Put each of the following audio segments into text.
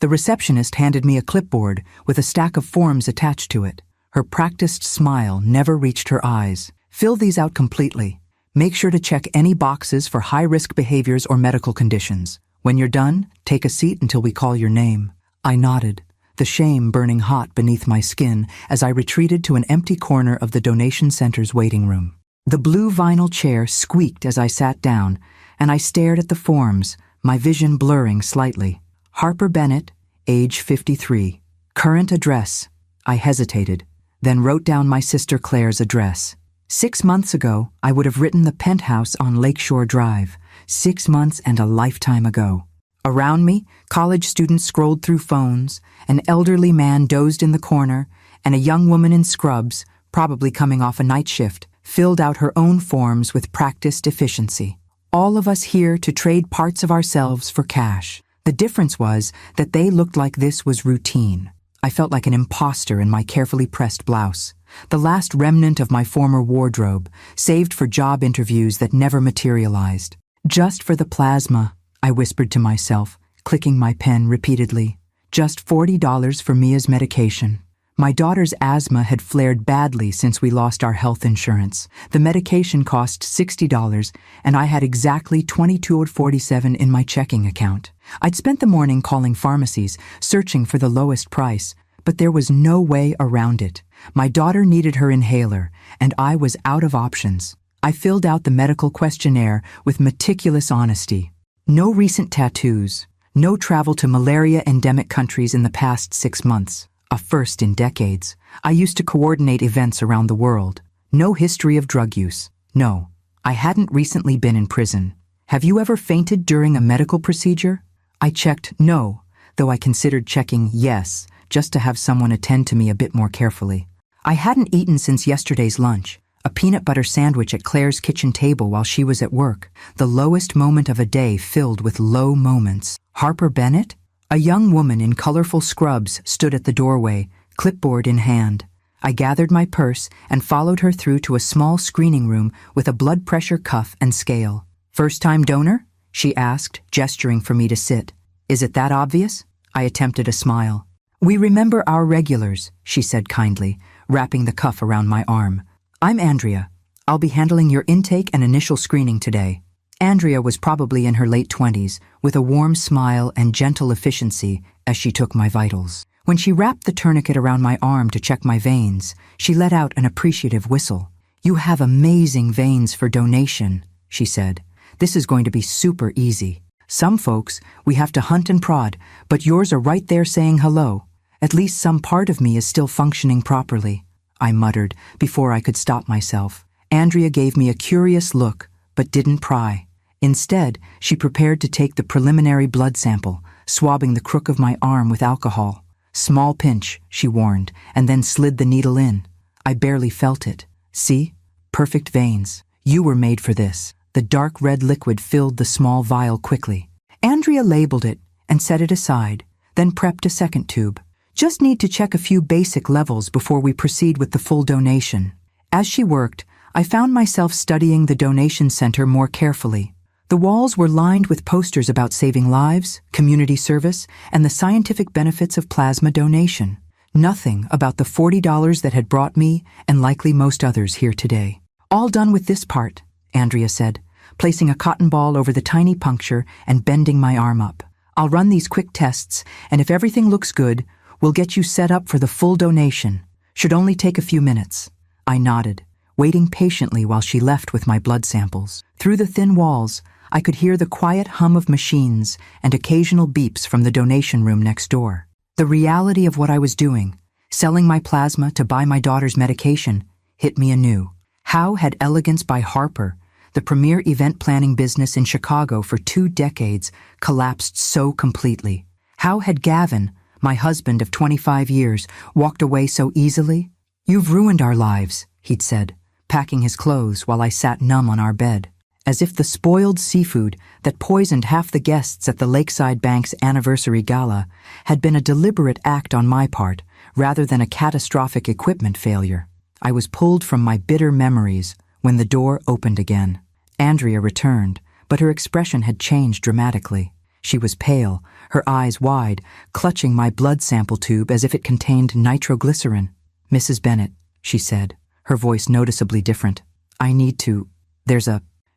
The receptionist handed me a clipboard with a stack of forms attached to it. Her practiced smile never reached her eyes. Fill these out completely. Make sure to check any boxes for high-risk behaviors or medical conditions. When you're done, take a seat until we call your name. I nodded, the shame burning hot beneath my skin as I retreated to an empty corner of the donation center's waiting room. The blue vinyl chair squeaked as I sat down, and I stared at the forms, my vision blurring slightly. Harper Bennett, age 53. Current address. I hesitated, then wrote down my sister Claire's address. 6 months ago, I would have written the penthouse on Lakeshore Drive. 6 months and a lifetime ago. Around me, college students scrolled through phones, an elderly man dozed in the corner, and a young woman in scrubs, probably coming off a night shift, filled out her own forms with practiced efficiency. All of us here to trade parts of ourselves for cash. The difference was that they looked like this was routine. I felt like an imposter in my carefully pressed blouse, the last remnant of my former wardrobe, saved for job interviews that never materialized. Just for the plasma, I whispered to myself, clicking my pen repeatedly. Just $40 for Mia's medication. My daughter's asthma had flared badly since we lost our health insurance. The medication cost $60, and I had exactly $22.47 in my checking account. I'd spent the morning calling pharmacies, searching for the lowest price, but there was no way around it. My daughter needed her inhaler, and I was out of options. I filled out the medical questionnaire with meticulous honesty. No recent tattoos, no travel to malaria-endemic countries in the past 6 months. A first in decades. I used to coordinate events around the world. No history of drug use. No, I hadn't recently been in prison. Have you ever fainted during a medical procedure? I checked no, though I considered checking yes, just to have someone attend to me a bit more carefully. I hadn't eaten since yesterday's lunch, a peanut butter sandwich at Claire's kitchen table while she was at work, the lowest moment of a day filled with low moments. Harper Bennett? A young woman in colorful scrubs stood at the doorway, clipboard in hand. I gathered my purse and followed her through to a small screening room with a blood pressure cuff and scale. "First-time donor?" she asked, gesturing for me to sit. "Is it that obvious?" I attempted a smile. "We remember our regulars," she said kindly, wrapping the cuff around my arm. "I'm Andrea. I'll be handling your intake and initial screening today." Andrea was probably in her late 20s, with a warm smile and gentle efficiency as she took my vitals. When she wrapped the tourniquet around my arm to check my veins, she let out an appreciative whistle. "You have amazing veins for donation," she said. "This is going to be super easy. Some folks, we have to hunt and prod, but yours are right there saying hello. At least some part of me is still functioning properly," I muttered before I could stop myself. Andrea gave me a curious look, but didn't pry. Instead, she prepared to take the preliminary blood sample, swabbing the crook of my arm with alcohol. "Small pinch," she warned, and then slid the needle in. I barely felt it. "See? Perfect veins. You were made for this." The dark red liquid filled the small vial quickly. Andrea labeled it and set it aside, then prepped a second tube. "Just need to check a few basic levels before we proceed with the full donation." As she worked, I found myself studying the donation center more carefully. The walls were lined with posters about saving lives, community service, and the scientific benefits of plasma donation. Nothing about the $40 that had brought me, and likely most others, here today. "All done with this part," Andrea said, placing a cotton ball over the tiny puncture and bending my arm up. "I'll run these quick tests, and if everything looks good, we'll get you set up for the full donation. Should only take a few minutes." I nodded, waiting patiently while she left with my blood samples. Through the thin walls, I could hear the quiet hum of machines and occasional beeps from the donation room next door. The reality of what I was doing, selling my plasma to buy my daughter's medication, hit me anew. How had Elegance by Harper, the premier event planning business in Chicago for 2 decades, collapsed so completely? How had Gavin, my husband of 25 years, walked away so easily? "You've ruined our lives," he'd said, packing his clothes while I sat numb on our bed. As if the spoiled seafood that poisoned half the guests at the Lakeside Bank's anniversary gala had been a deliberate act on my part rather than a catastrophic equipment failure. I was pulled from my bitter memories when the door opened again. Andrea returned, but her expression had changed dramatically. She was pale, her eyes wide, clutching my blood sample tube as if it contained nitroglycerin. "Mrs. Bennet," she said, her voice noticeably different. "I need to...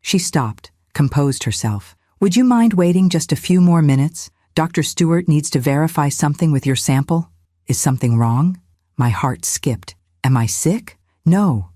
She stopped, composed herself. "Would you mind waiting just a few more minutes? Dr. Stewart needs to verify something with your sample." "Is something wrong?" My heart skipped. "Am I sick?" No,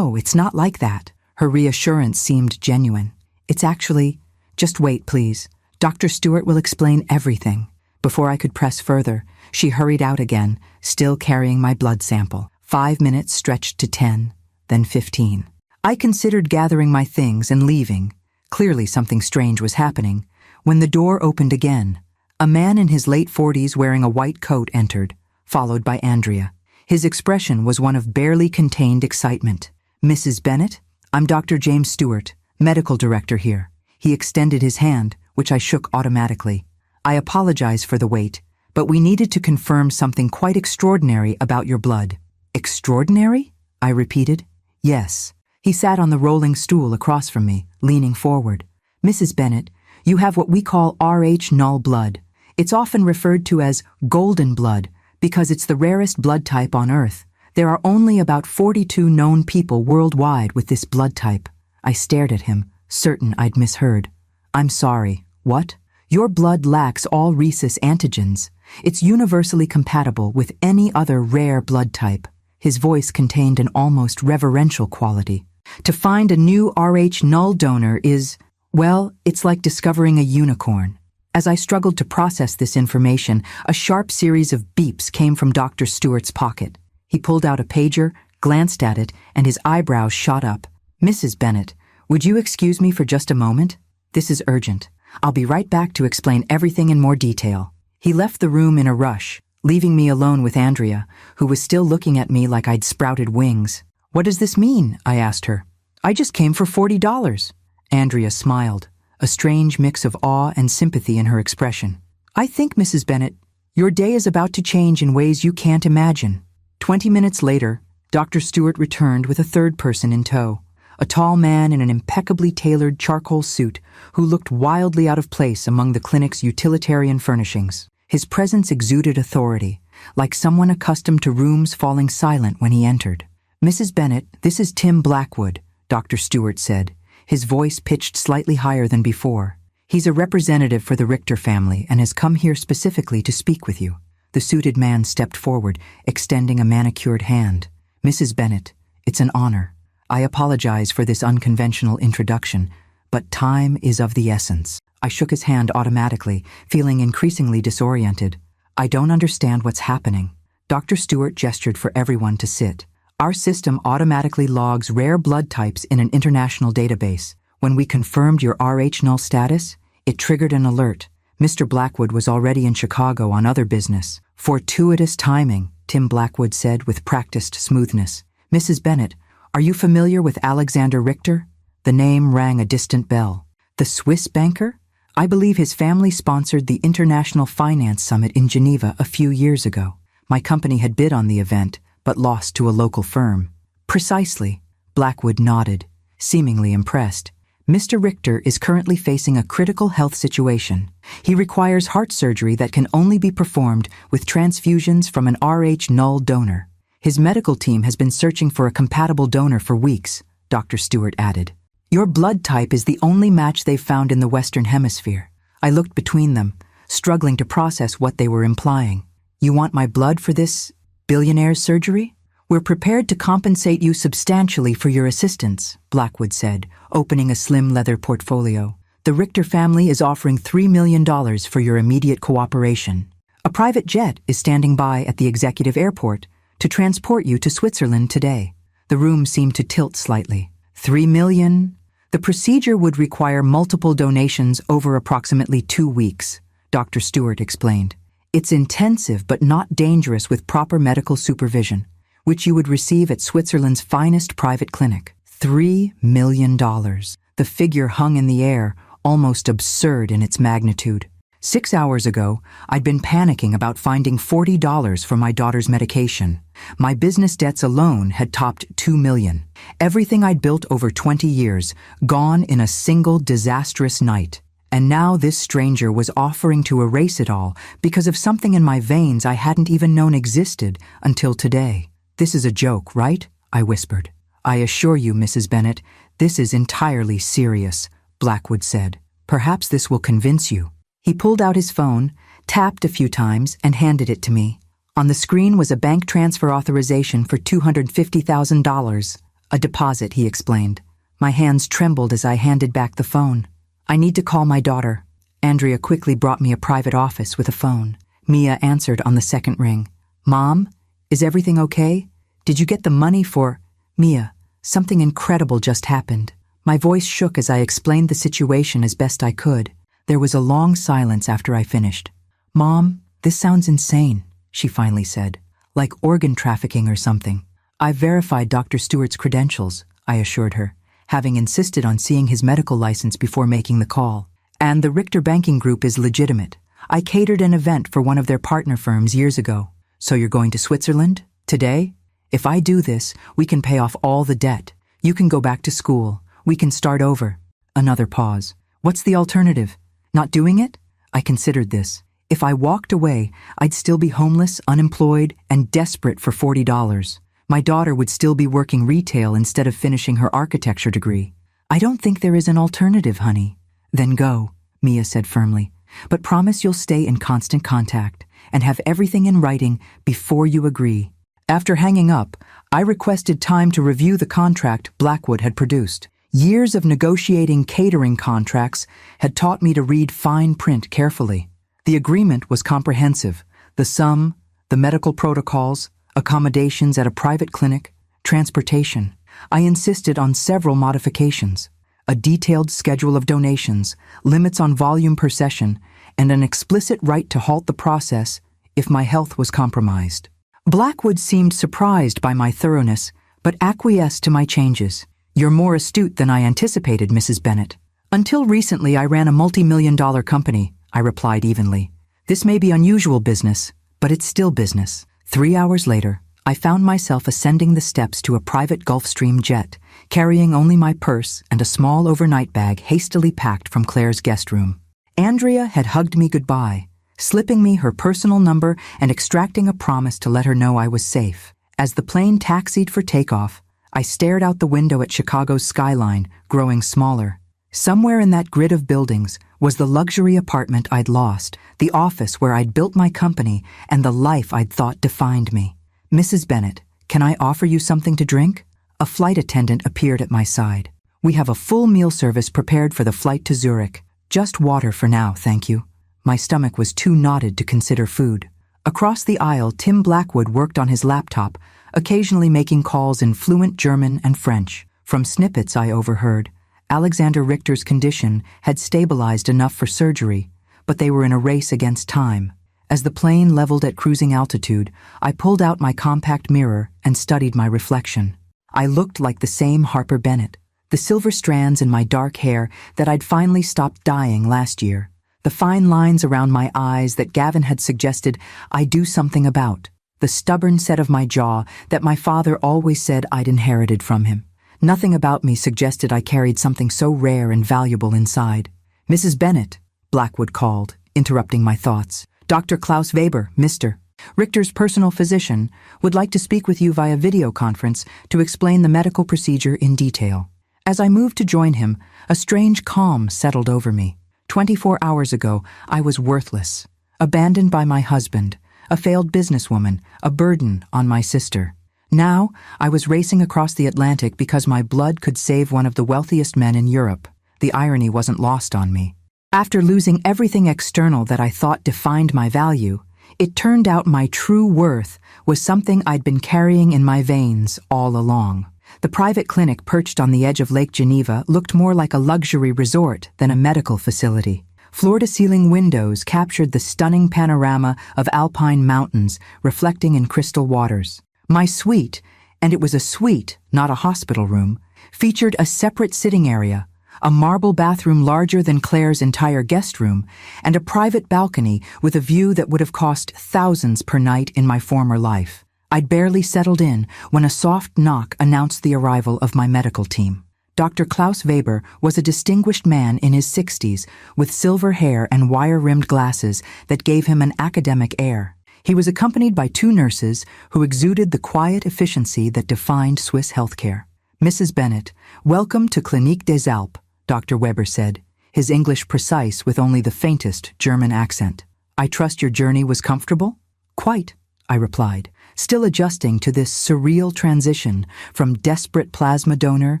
it's not like that." Her reassurance seemed genuine. "It's actually... Just wait, please. Dr. Stewart will explain everything." Before I could press further, she hurried out again, still carrying my blood sample. 5 minutes stretched to 10, then 15. I considered gathering my things and leaving. Clearly something strange was happening, when the door opened again. A man in his late 40s wearing a white coat entered, followed by Andrea. His expression was one of barely contained excitement. "Mrs. Bennet, I'm Dr. James Stewart, medical director here." He extended his hand, which I shook automatically. "I apologize for the wait, but we needed to confirm something quite extraordinary about your blood." "Extraordinary?" I repeated. "Yes." He sat on the rolling stool across from me, leaning forward. "Mrs. Bennet, you have what we call Rh null blood. It's often referred to as golden blood because it's the rarest blood type on Earth. There are only about 42 known people worldwide with this blood type." I stared at him, certain I'd misheard. "I'm sorry. What?" "Your blood lacks all rhesus antigens. It's universally compatible with any other rare blood type." His voice contained an almost reverential quality. "To find a new Rh null donor is, well, it's like discovering a unicorn." As I struggled to process this information, a sharp series of beeps came from Dr. Stewart's pocket. He pulled out a pager, glanced at it, and his eyebrows shot up. "Mrs. Bennet, would you excuse me for just a moment? This is urgent. I'll be right back to explain everything in more detail." He left the room in a rush, leaving me alone with Andrea, who was still looking at me like I'd sprouted wings. "What does this mean?" I asked her. "I just came for $40. Andrea smiled, a strange mix of awe and sympathy in her expression. "I think, Mrs. Bennet, your day is about to change in ways you can't imagine." 20 minutes later, Dr. Stewart returned with a third person in tow, a tall man in an impeccably tailored charcoal suit who looked wildly out of place among the clinic's utilitarian furnishings. His presence exuded authority, like someone accustomed to rooms falling silent when he entered. "Mrs. Bennet, this is Tim Blackwood," Dr. Stewart said, his voice pitched slightly higher than before. "He's a representative for the Richter family and has come here specifically to speak with you." The suited man stepped forward, extending a manicured hand. "Mrs. Bennet, it's an honor. I apologize for this unconventional introduction, but time is of the essence." I shook his hand automatically, feeling increasingly disoriented. "I don't understand what's happening." Dr. Stewart gestured for everyone to sit. "Our system automatically logs rare blood types in an international database. When we confirmed your Rh null status, it triggered an alert. Mr. Blackwood was already in Chicago on other business." "Fortuitous timing," Tim Blackwood said with practiced smoothness. "Mrs. Bennet, are you familiar with Alexander Richter?" The name rang a distant bell. "The Swiss banker? I believe his family sponsored the International Finance Summit in Geneva a few years ago. My company had bid on the event, but lost to a local firm." "Precisely." Blackwood nodded, seemingly impressed. "Mr. Richter is currently facing a critical health situation. He requires heart surgery that can only be performed with transfusions from an Rh null donor. His medical team has been searching for a compatible donor for weeks," Dr. Stewart added. "Your blood type is the only match they've found in the Western Hemisphere." I looked between them, struggling to process what they were implying. "You want my blood for this billionaire's surgery? We're prepared to compensate you substantially for your assistance," Blackwood said, opening a slim leather portfolio. "The Richter family is offering $3 million for your immediate cooperation. A private jet is standing by at the executive airport to transport you to Switzerland today." The room seemed to tilt slightly. $3 million? The procedure would require multiple donations over approximately 2 weeks, Dr. Stewart explained. "It's intensive but not dangerous with proper medical supervision, which you would receive at Switzerland's finest private clinic." $3 million. The figure hung in the air, almost absurd in its magnitude. 6 hours ago, I'd been panicking about finding $40 for my daughter's medication. My business debts alone had topped $2 million. Everything I'd built over 20 years, gone in a single disastrous night. And now this stranger was offering to erase it all because of something in my veins I hadn't even known existed until today. "This is a joke, right?" I whispered. "I assure you, Mrs. Bennet, this is entirely serious," Blackwood said. "Perhaps this will convince you." He pulled out his phone, tapped a few times, and handed it to me. On the screen was a bank transfer authorization for $250,000. "A deposit," he explained. My hands trembled as I handed back the phone. "I need to call my daughter." Andrea quickly brought me a private office with a phone. Mia answered on the second ring. "Mom, is everything okay? Did you get the money for—" "Mia, something incredible just happened." My voice shook as I explained the situation as best I could. There was a long silence after I finished. "Mom, this sounds insane," she finally said. "Like organ trafficking or something." "I've verified Dr. Stewart's credentials," I assured her, having insisted on seeing his medical license before making the call. "And the Richter Banking Group is legitimate. I catered an event for one of their partner firms years ago." "So you're going to Switzerland? Today? If I do this, we can pay off all the debt. You can go back to school. We can start over." Another pause. "What's the alternative? Not doing it?" I considered this. If I walked away, I'd still be homeless, unemployed, and desperate for $40. My daughter would still be working retail instead of finishing her architecture degree. "I don't think there is an alternative, honey." "Then go," Mia said firmly. "But promise you'll stay in constant contact and have everything in writing before you agree." After hanging up, I requested time to review the contract Blackwood had produced. Years of negotiating catering contracts had taught me to read fine print carefully. The agreement was comprehensive. The sum, the medical protocols, accommodations at a private clinic, transportation. I insisted on several modifications: a detailed schedule of donations, limits on volume per session, and an explicit right to halt the process if my health was compromised. Blackwood seemed surprised by my thoroughness, but acquiesced to my changes. "You're more astute than I anticipated, Mrs. Bennet." "Until recently, I ran a multi-million-dollar company," I replied evenly. "This may be unusual business, but it's still business." 3 hours later, I found myself ascending the steps to a private Gulfstream jet, carrying only my purse and a small overnight bag hastily packed from Claire's guest room. Andrea had hugged me goodbye, slipping me her personal number and extracting a promise to let her know I was safe. As the plane taxied for takeoff, I stared out the window at Chicago's skyline, growing smaller. Somewhere in that grid of buildings was the luxury apartment I'd lost, the office where I'd built my company, and the life I'd thought defined me. "Mrs. Bennet, can I offer you something to drink?" A flight attendant appeared at my side. "We have a full meal service prepared for the flight to Zurich. Just water for now, thank you." My stomach was too knotted to consider food. Across the aisle, Tim Blackwood worked on his laptop, occasionally making calls in fluent German and French. From snippets I overheard, Alexander Richter's condition had stabilized enough for surgery, but they were in a race against time. As the plane leveled at cruising altitude, I pulled out my compact mirror and studied my reflection. I looked like the same Harper Bennett, the silver strands in my dark hair that I'd finally stopped dyeing last year, the fine lines around my eyes that Gavin had suggested I do something about, the stubborn set of my jaw that my father always said I'd inherited from him. Nothing about me suggested I carried something so rare and valuable inside. "Mrs. Bennet," Blackwood called, interrupting my thoughts. "Dr. Klaus Weber, Mr. Richter's personal physician, would like to speak with you via video conference to explain the medical procedure in detail." As I moved to join him, a strange calm settled over me. 24 hours ago, I was worthless, abandoned by my husband, a failed businesswoman, a burden on my sister. Now, I was racing across the Atlantic because my blood could save one of the wealthiest men in Europe. The irony wasn't lost on me. After losing everything external that I thought defined my value, it turned out my true worth was something I'd been carrying in my veins all along. The private clinic perched on the edge of Lake Geneva looked more like a luxury resort than a medical facility. Floor-to-ceiling windows captured the stunning panorama of alpine mountains reflecting in crystal waters. My suite, and it was a suite, not a hospital room, featured a separate sitting area, a marble bathroom larger than Claire's entire guest room, and a private balcony with a view that would have cost thousands per night in my former life. I'd barely settled in when a soft knock announced the arrival of my medical team. Dr. Klaus Weber was a distinguished man in his 60s with silver hair and wire-rimmed glasses that gave him an academic air. He was accompanied by two nurses who exuded the quiet efficiency that defined Swiss healthcare. "Mrs. Bennett, welcome to Clinique des Alpes," Dr. Weber said, his English precise with only the faintest German accent. "I trust your journey was comfortable?" "Quite," I replied, still adjusting to this surreal transition from desperate plasma donor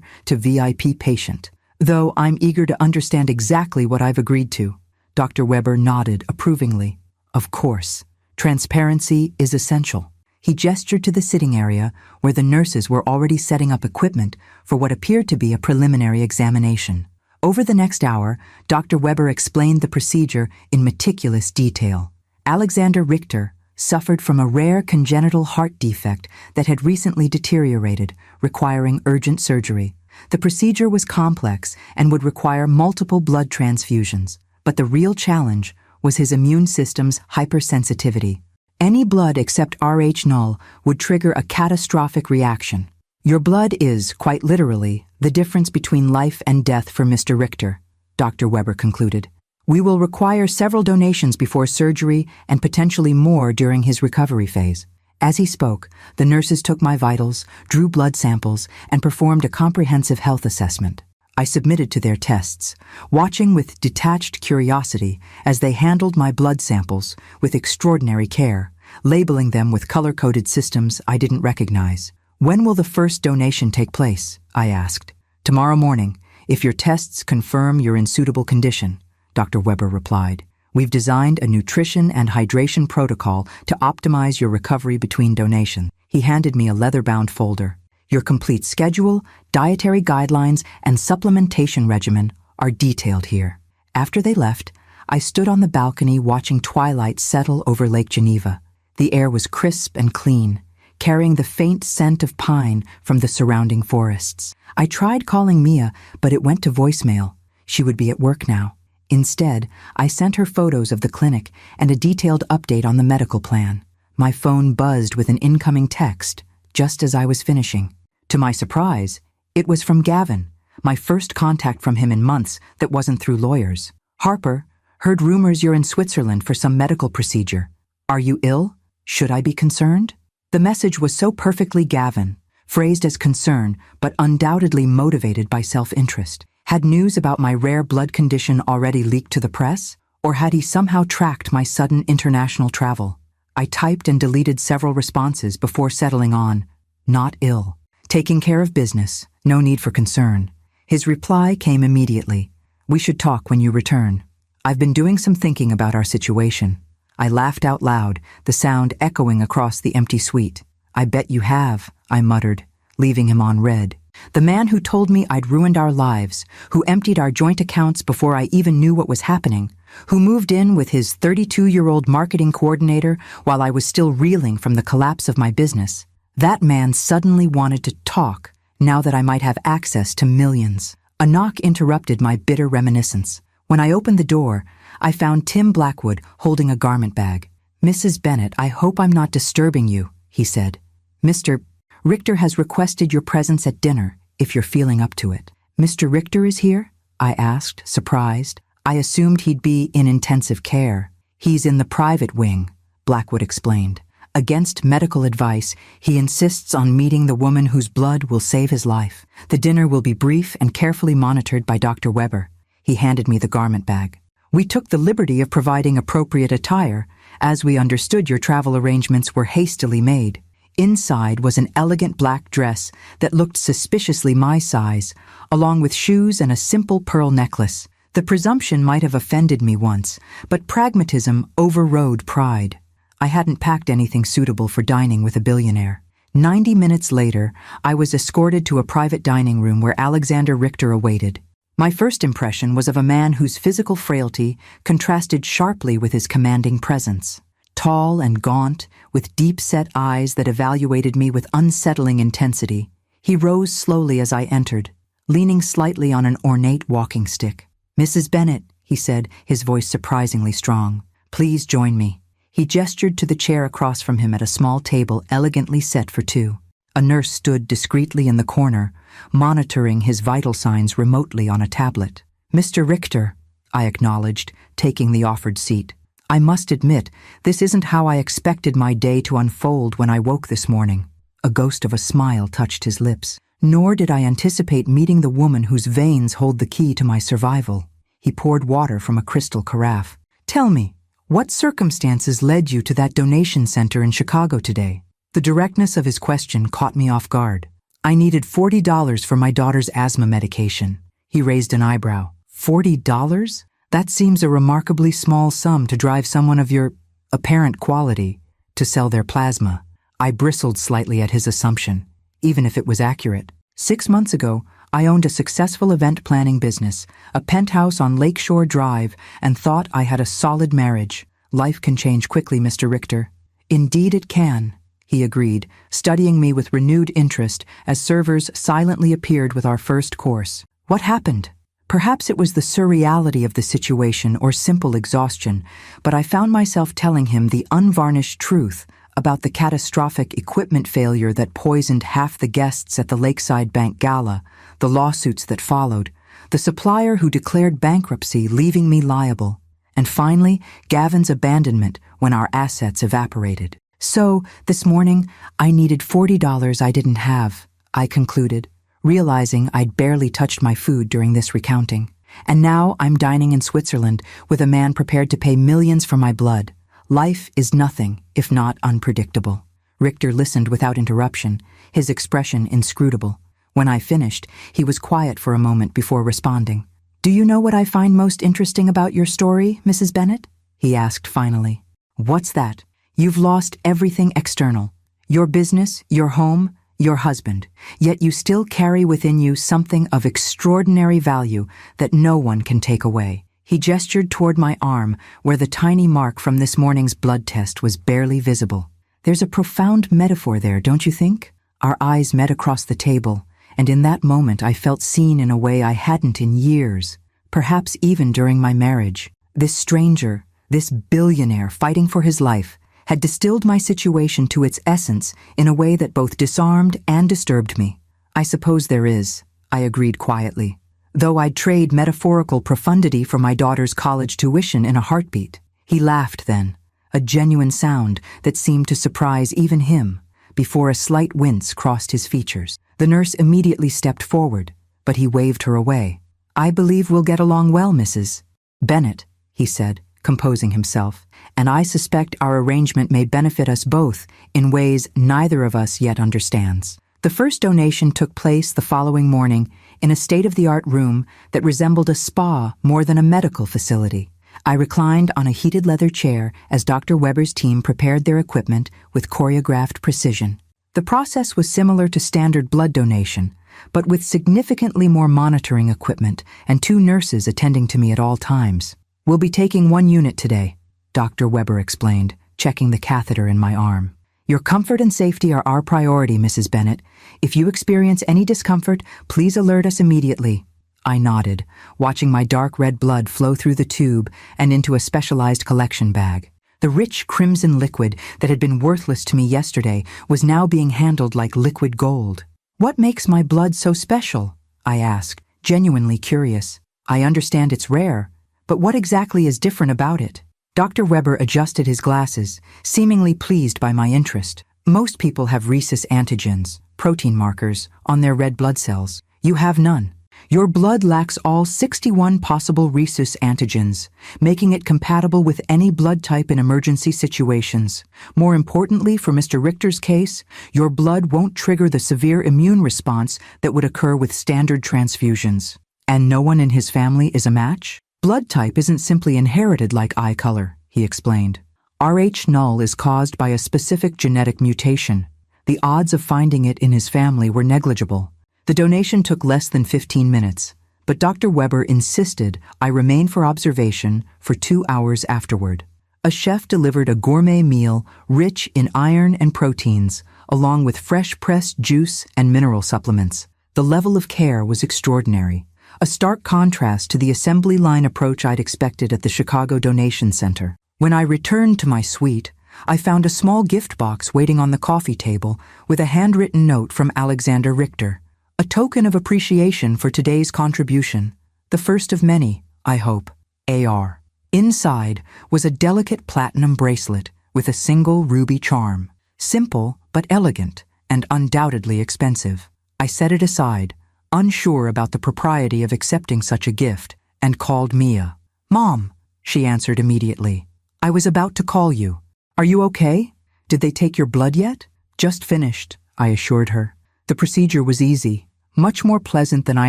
to VIP patient. "Though I'm eager to understand exactly what I've agreed to." Dr. Weber nodded approvingly. "Of course. Transparency is essential." He gestured to the sitting area where the nurses were already setting up equipment for what appeared to be a preliminary examination. Over the next hour, Dr. Weber explained the procedure in meticulous detail. Alexander Richter suffered from a rare congenital heart defect that had recently deteriorated, requiring urgent surgery. The procedure was complex and would require multiple blood transfusions, but the real challenge was his immune system's hypersensitivity. Any blood except Rh0 would trigger a catastrophic reaction. "Your blood is, quite literally, the difference between life and death for Mr. Richter," Dr. Weber concluded. "We will require several donations before surgery and potentially more during his recovery phase." As he spoke, the nurses took my vitals, drew blood samples, and performed a comprehensive health assessment. I submitted to their tests, watching with detached curiosity as they handled my blood samples with extraordinary care, labeling them with color-coded systems I didn't recognize. "When will the first donation take place?" I asked. "Tomorrow morning, if your tests confirm you're in suitable condition," Dr. Weber replied. "We've designed a nutrition and hydration protocol to optimize your recovery between donations." He handed me a leather-bound folder. "Your complete schedule, dietary guidelines, and supplementation regimen are detailed here." After they left, I stood on the balcony watching twilight settle over Lake Geneva. The air was crisp and clean, carrying the faint scent of pine from the surrounding forests. I tried calling Mia, but it went to voicemail. She would be at work now. Instead, I sent her photos of the clinic and a detailed update on the medical plan. My phone buzzed with an incoming text just as I was finishing. To my surprise, it was from Gavin, my first contact from him in months that wasn't through lawyers. "Harper, heard rumors you're in Switzerland for some medical procedure. Are you ill? Should I be concerned?" The message was so perfectly Gavin, phrased as concern, but undoubtedly motivated by self-interest. Had news about my rare blood condition already leaked to the press? Or had he somehow tracked my sudden international travel? I typed and deleted several responses before settling on, "Not ill. Taking care of business. No need for concern." His reply came immediately. "We should talk when you return. I've been doing some thinking about our situation." I laughed out loud, the sound echoing across the empty suite. "I bet you have," I muttered, leaving him on read. The man who told me I'd ruined our lives, who emptied our joint accounts before I even knew what was happening, who moved in with his 32-year-old marketing coordinator while I was still reeling from the collapse of my business. That man suddenly wanted to talk, now that I might have access to millions. A knock interrupted my bitter reminiscence. When I opened the door, I found Tim Blackwood holding a garment bag. "Mrs. Bennett, I hope I'm not disturbing you," he said. "Mr. Richter has requested your presence at dinner, if you're feeling up to it." "Mr. Richter is here?" I asked, surprised. I assumed he'd be in intensive care. "He's in the private wing," Blackwood explained. "Against medical advice, he insists on meeting the woman whose blood will save his life. The dinner will be brief and carefully monitored by Dr. Weber." He handed me the garment bag. "We took the liberty of providing appropriate attire, as we understood your travel arrangements were hastily made." Inside was an elegant black dress that looked suspiciously my size, along with shoes and a simple pearl necklace. The presumption might have offended me once, but pragmatism overrode pride. I hadn't packed anything suitable for dining with a billionaire. 90 minutes later, I was escorted to a private dining room where Alexander Richter awaited. My first impression was of a man whose physical frailty contrasted sharply with his commanding presence. Tall and gaunt, with deep-set eyes that evaluated me with unsettling intensity, he rose slowly as I entered, leaning slightly on an ornate walking stick. "Mrs. Bennett," he said, his voice surprisingly strong, "please join me." He gestured to the chair across from him at a small table elegantly set for two. A nurse stood discreetly in the corner, monitoring his vital signs remotely on a tablet. "Mr. Richter," I acknowledged, taking the offered seat. "I must admit, this isn't how I expected my day to unfold when I woke this morning." A ghost of a smile touched his lips. "Nor did I anticipate meeting the woman whose veins hold the key to my survival." He poured water from a crystal carafe. "Tell me, what circumstances led you to that donation center in Chicago today?" The directness of his question caught me off guard. "I needed $40 for my daughter's asthma medication." He raised an eyebrow. $40? That seems a remarkably small sum to drive someone of your apparent quality to sell their plasma. I bristled slightly at his assumption, even if it was accurate. 6 months ago, I owned a successful event planning business, a penthouse on Lakeshore Drive, and thought I had a solid marriage. Life can change quickly, Mr. Richter. "Indeed it can," he agreed, studying me with renewed interest as servers silently appeared with our first course. "What happened?" Perhaps it was the surreality of the situation or simple exhaustion, but I found myself telling him the unvarnished truth about the catastrophic equipment failure that poisoned half the guests at the Lakeside Bank Gala, the lawsuits that followed, the supplier who declared bankruptcy leaving me liable, and finally, Gavin's abandonment when our assets evaporated. "So, this morning, I needed $40 I didn't have," I concluded, realizing I'd barely touched my food during this recounting. "And now I'm dining in Switzerland with a man prepared to pay millions for my blood. Life is nothing if not unpredictable." Richter listened without interruption, his expression inscrutable. When I finished, he was quiet for a moment before responding. "Do you know what I find most interesting about your story, Mrs. Bennett?" he asked finally. "What's that?" "You've lost everything external. Your business, your home, your husband, yet you still carry within you something of extraordinary value that no one can take away." He gestured toward my arm, where the tiny mark from this morning's blood test was barely visible. "There's a profound metaphor there, don't you think?" Our eyes met across the table, and in that moment I felt seen in a way I hadn't in years, perhaps even during my marriage. This stranger, this billionaire fighting for his life, had distilled my situation to its essence in a way that both disarmed and disturbed me. "I suppose there is," I agreed quietly, though I'd trade metaphorical profundity for my daughter's college tuition in a heartbeat. He laughed then, a genuine sound that seemed to surprise even him, before a slight wince crossed his features. The nurse immediately stepped forward, but he waved her away. "I believe we'll get along well, Mrs. Bennett," he said, composing himself, "and I suspect our arrangement may benefit us both in ways neither of us yet understands." The first donation took place the following morning in a state-of-the-art room that resembled a spa more than a medical facility. I reclined on a heated leather chair as Dr. Weber's team prepared their equipment with choreographed precision. The process was similar to standard blood donation, but with significantly more monitoring equipment and 2 nurses attending to me at all times. "We'll be taking 1 unit today," Dr. Weber explained, checking the catheter in my arm. "Your comfort and safety are our priority, Mrs. Bennett. If you experience any discomfort, please alert us immediately." I nodded, watching my dark red blood flow through the tube and into a specialized collection bag. The rich crimson liquid that had been worthless to me yesterday was now being handled like liquid gold. "What makes my blood so special?" I asked, genuinely curious. "I understand it's rare, but what exactly is different about it?" Dr. Weber adjusted his glasses, seemingly pleased by my interest. "Most people have rhesus antigens, protein markers, on their red blood cells. You have none. Your blood lacks all 61 possible rhesus antigens, making it compatible with any blood type in emergency situations. More importantly, for Mr. Richter's case, your blood won't trigger the severe immune response that would occur with standard transfusions. And no one in his family is a match? Blood type isn't simply inherited like eye color," he explained. "Rh null is caused by a specific genetic mutation. The odds of finding it in his family were negligible." The donation took less than 15 minutes, but Dr. Weber insisted I remain for observation for 2 hours afterward. A chef delivered a gourmet meal rich in iron and proteins, along with fresh-pressed juice and mineral supplements. The level of care was extraordinary, a stark contrast to the assembly line approach I'd expected at the Chicago Donation Center. When I returned to my suite, I found a small gift box waiting on the coffee table with a handwritten note from Alexander Richter. A token of appreciation for today's contribution. The first of many, I hope. A.R. Inside was a delicate platinum bracelet with a single ruby charm. Simple but elegant and undoubtedly expensive. I set it aside, unsure about the propriety of accepting such a gift, and called Mia. "Mom," she answered immediately. "I was about to call you. Are you okay? Did they take your blood yet?" "Just finished," I assured her. The procedure was easy, much more pleasant than I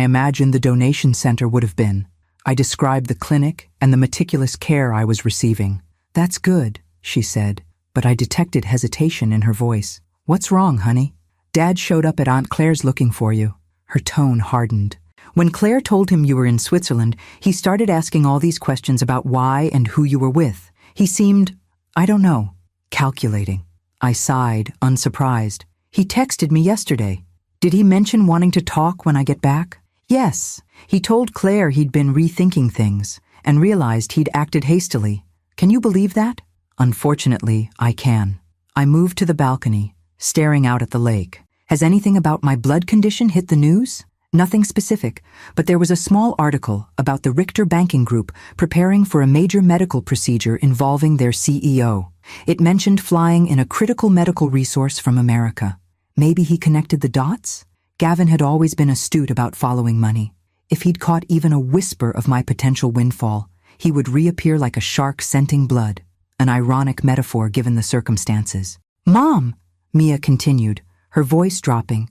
imagined the donation center would have been. I described the clinic and the meticulous care I was receiving. "That's good," she said, but I detected hesitation in her voice. "What's wrong, honey?" "Dad showed up at Aunt Claire's looking for you." Her tone hardened. "When Claire told him you were in Switzerland, he started asking all these questions about why and who you were with. He seemed, I don't know, calculating." I sighed, unsurprised. "He texted me yesterday. Did he mention wanting to talk when I get back?" "Yes. He told Claire he'd been rethinking things and realized he'd acted hastily. Can you believe that?" Unfortunately, I can. I moved to the balcony, staring out at the lake. "Has anything about my blood condition hit the news?" "Nothing specific, but there was a small article about the Richter Banking Group preparing for a major medical procedure involving their CEO. It mentioned flying in a critical medical resource from America. Maybe he connected the dots? Gavin had always been astute about following money. If he'd caught even a whisper of my potential windfall, he would reappear like a shark scenting blood. An ironic metaphor given the circumstances. "Mom," Mia continued, her voice dropping,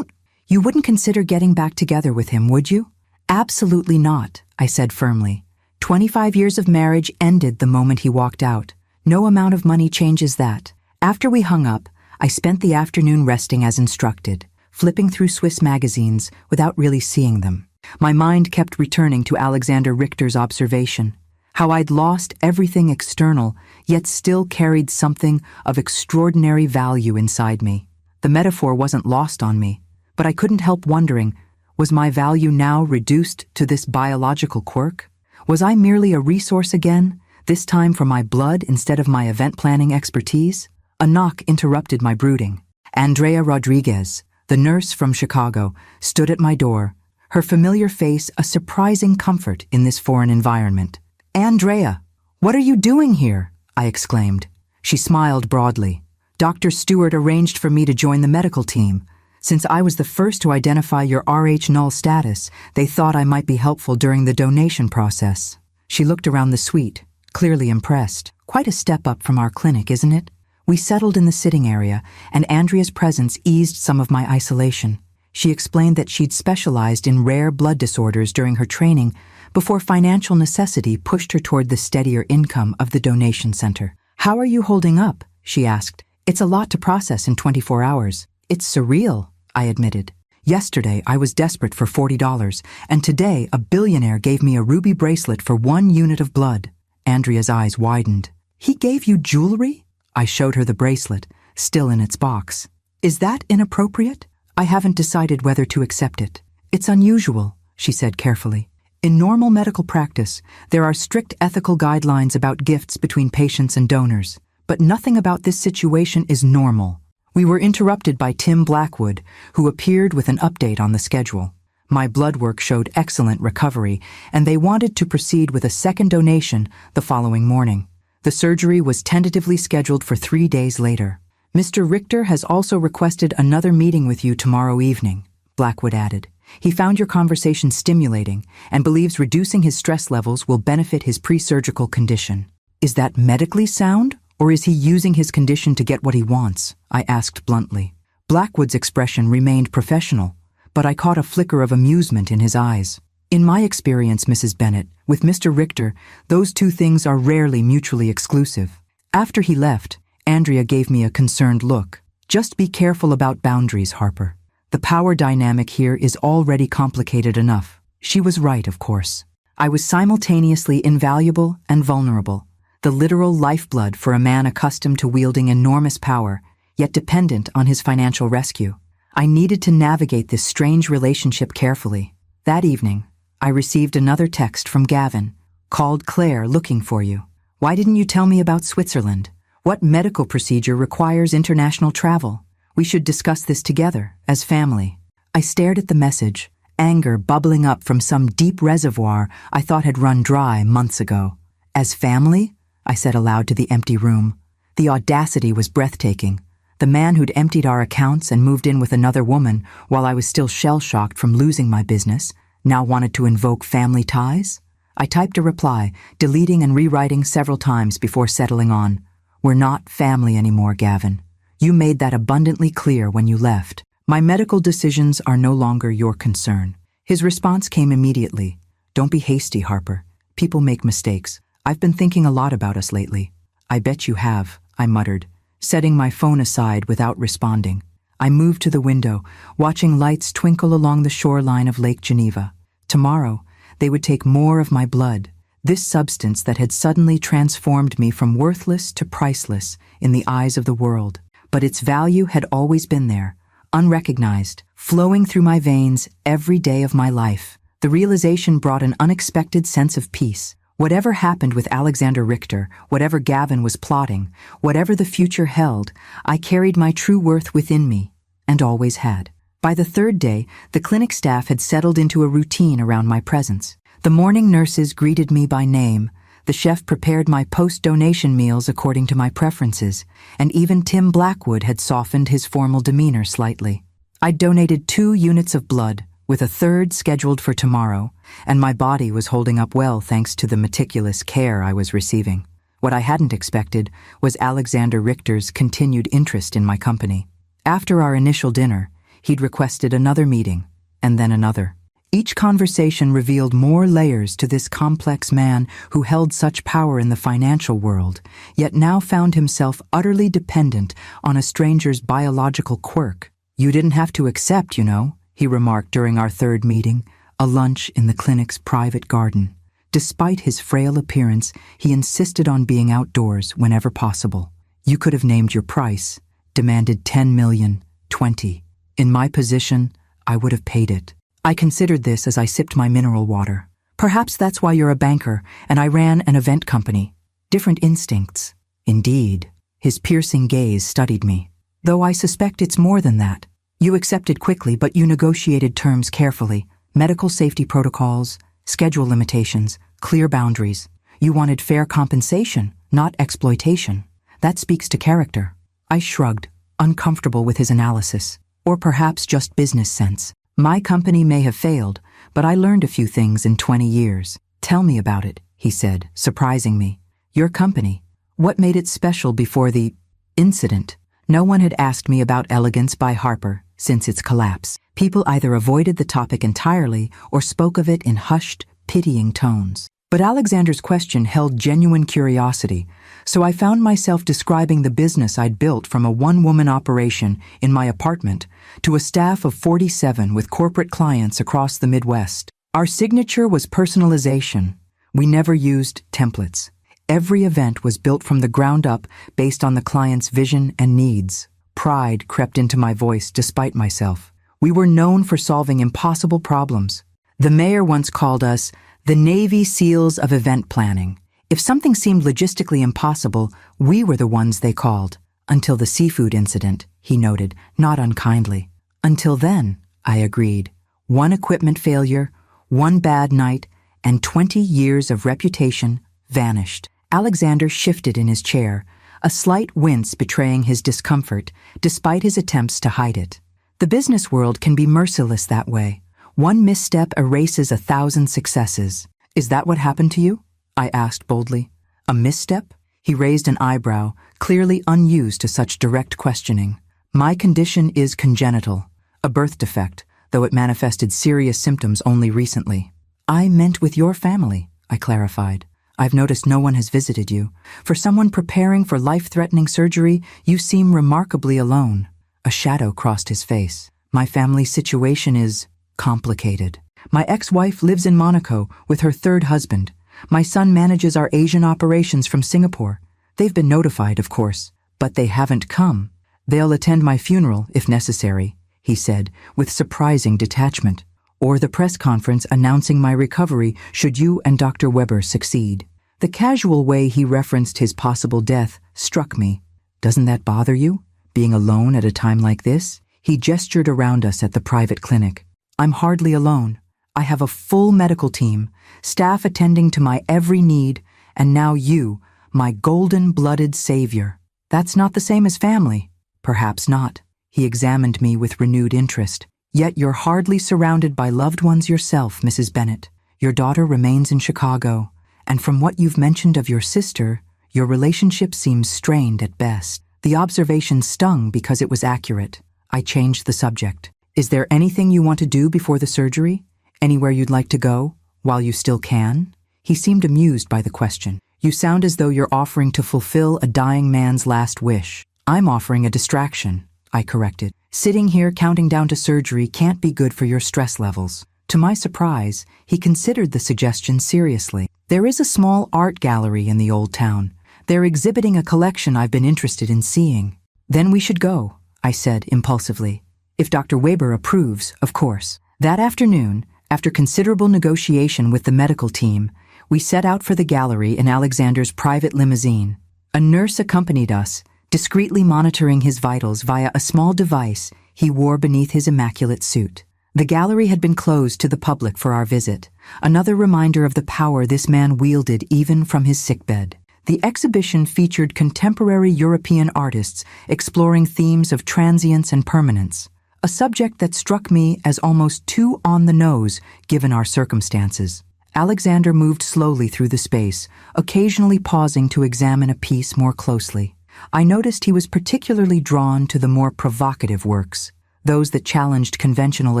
You wouldn't consider getting back together with him, would you?" "Absolutely not," I said firmly. 25 years of marriage ended the moment he walked out. No amount of money changes that. After we hung up, I spent the afternoon resting as instructed, flipping through Swiss magazines without really seeing them. My mind kept returning to Alexander Richter's observation, how I'd lost everything external, yet still carried something of extraordinary value inside me. The metaphor wasn't lost on me, but I couldn't help wondering, was my value now reduced to this biological quirk? Was I merely a resource again, this time for my blood instead of my event planning expertise? A knock interrupted my brooding. Andrea Rodriguez, the nurse from Chicago, stood at my door, her familiar face a surprising comfort in this foreign environment. "Andrea, what are you doing here?" I exclaimed. She smiled broadly. "Dr. Stewart arranged for me to join the medical team. Since I was the first to identify your Rh null status, they thought I might be helpful during the donation process." She looked around the suite, clearly impressed. "Quite a step up from our clinic, isn't it?" We settled in the sitting area, and Andrea's presence eased some of my isolation. She explained that she'd specialized in rare blood disorders during her training before financial necessity pushed her toward the steadier income of the donation center. "How are you holding up?" she asked. "It's a lot to process in 24 hours. "It's surreal," I admitted. "Yesterday I was desperate for $40, and today a billionaire gave me a ruby bracelet for 1 unit of blood." Andrea's eyes widened. "He gave you jewelry?" I showed her the bracelet, still in its box. "Is that inappropriate?" "I haven't decided whether to accept it. It's unusual," she said carefully. "In normal medical practice, there are strict ethical guidelines about gifts between patients and donors, but nothing about this situation is normal." We were interrupted by Tim Blackwood, who appeared with an update on the schedule. My blood work showed excellent recovery, and they wanted to proceed with a second donation the following morning. The surgery was tentatively scheduled for 3 days later. "Mr. Richter has also requested another meeting with you tomorrow evening," Blackwood added. "He found your conversation stimulating and believes reducing his stress levels will benefit his pre-surgical condition." "Is that medically sound? Or is he using his condition to get what he wants?" I asked bluntly. Blackwood's expression remained professional, but I caught a flicker of amusement in his eyes. "In my experience, Mrs. Bennett, with Mr. Richter, those two things are rarely mutually exclusive." After he left, Andrea gave me a concerned look. "Just be careful about boundaries, Harper. The power dynamic here is already complicated enough." She was right, of course. I was simultaneously invaluable and vulnerable. The literal lifeblood for a man accustomed to wielding enormous power, yet dependent on his financial rescue. I needed to navigate this strange relationship carefully. That evening, I received another text from Gavin. "Called Claire looking for you. Why didn't you tell me about Switzerland? What medical procedure requires international travel? We should discuss this together, as family. I stared at the message, anger bubbling up from some deep reservoir I thought had run dry months ago. As family? I said aloud to the empty room. The audacity was breathtaking. The man who'd emptied our accounts and moved in with another woman while I was still shell-shocked from losing my business now wanted to invoke family ties? I typed a reply, deleting and rewriting several times before settling on. We're not family anymore, Gavin. You made that abundantly clear when you left. My medical decisions are no longer your concern. His response came immediately. Don't be hasty, Harper. People make mistakes. I've been thinking a lot about us lately. I bet you have, I muttered, setting my phone aside without responding. I moved to the window, watching lights twinkle along the shoreline of Lake Geneva. Tomorrow, they would take more of my blood, this substance that had suddenly transformed me from worthless to priceless in the eyes of the world. But its value had always been there, unrecognized, flowing through my veins every day of my life. The realization brought an unexpected sense of peace. Whatever happened with Alexander Richter, whatever Gavin was plotting, whatever the future held, I carried my true worth within me, and always had. By the third day, the clinic staff had settled into a routine around my presence. The morning nurses greeted me by name, the chef prepared my post-donation meals according to my preferences, and even Tim Blackwood had softened his formal demeanor slightly. I'd donated 2 units of blood, with a third scheduled for tomorrow, and my body was holding up well thanks to the meticulous care I was receiving. What I hadn't expected was Alexander Richter's continued interest in my company. After our initial dinner, he'd requested another meeting, and then another. Each conversation revealed more layers to this complex man who held such power in the financial world, yet now found himself utterly dependent on a stranger's biological quirk. You didn't have to accept, you know, he remarked during our third meeting, a lunch in the clinic's private garden. Despite his frail appearance, he insisted on being outdoors whenever possible. You could have named your price, demanded 10 million, 20. In my position, I would have paid it. I considered this as I sipped my mineral water. Perhaps that's why you're a banker, and I ran an event company. Different instincts. Indeed. His piercing gaze studied me. Though I suspect it's more than that. You accepted quickly, but you negotiated terms carefully. Medical safety protocols, schedule limitations, clear boundaries. You wanted fair compensation, not exploitation. That speaks to character. I shrugged, uncomfortable with his analysis. Or perhaps just business sense. My company may have failed, but I learned a few things in 20 years. Tell me about it, he said, surprising me. Your company. What made it special before the incident? No one had asked me about Elegance by Harper since its collapse. People either avoided the topic entirely or spoke of it in hushed, pitying tones. But Alexander's question held genuine curiosity, so I found myself describing the business I'd built from a one-woman operation in my apartment to a staff of 47 with corporate clients across the Midwest. Our signature was personalization. We never used templates. Every event was built from the ground up based on the client's vision and needs. Pride crept into my voice despite myself. We were known for solving impossible problems. The mayor once called us the Navy SEALs of event planning. If something seemed logistically impossible, we were the ones they called. Until the seafood incident, he noted, not unkindly. Until then, I agreed. One equipment failure, one bad night, and 20 years of reputation vanished. Alexander shifted in his chair, a slight wince betraying his discomfort, despite his attempts to hide it. The business world can be merciless that way. One misstep erases 1,000 successes. Is that what happened to you? I asked boldly. A misstep? He raised an eyebrow, clearly unused to such direct questioning. My condition is congenital, a birth defect, though it manifested serious symptoms only recently. I meant with your family, I clarified. I've noticed no one has visited you. For someone preparing for life-threatening surgery, you seem remarkably alone. A shadow crossed his face. My family situation is complicated. My ex-wife lives in Monaco with her third husband. My son manages our Asian operations from Singapore. They've been notified, of course, but they haven't come. They'll attend my funeral, if necessary, he said, with surprising detachment, or the press conference announcing my recovery should you and Dr. Weber succeed. The casual way he referenced his possible death struck me. Doesn't that bother you, being alone at a time like this? He gestured around us at the private clinic. I'm hardly alone. I have a full medical team, staff attending to my every need, and now you, my golden-blooded savior. That's not the same as family. Perhaps not. He examined me with renewed interest. Yet you're hardly surrounded by loved ones yourself, Mrs. Bennett. Your daughter remains in Chicago, and from what you've mentioned of your sister, your relationship seems strained at best. The observation stung because it was accurate. I changed the subject. Is there anything you want to do before the surgery? Anywhere you'd like to go, while you still can? He seemed amused by the question. You sound as though you're offering to fulfill a dying man's last wish. I'm offering a distraction, I corrected. Sitting here counting down to surgery can't be good for your stress levels. To my surprise, he considered the suggestion seriously. There is a small art gallery in the old town. They're exhibiting a collection I've been interested in seeing. Then we should go, I said impulsively. If Dr. Weber approves, of course. That afternoon, after considerable negotiation with the medical team, we set out for the gallery in Alexander's private limousine. A nurse accompanied us, discreetly monitoring his vitals via a small device he wore beneath his immaculate suit. The gallery had been closed to the public for our visit, another reminder of the power this man wielded even from his sickbed. The exhibition featured contemporary European artists exploring themes of transience and permanence, a subject that struck me as almost too on the nose given our circumstances. Alexander moved slowly through the space, occasionally pausing to examine a piece more closely. I noticed he was particularly drawn to the more provocative works, those that challenged conventional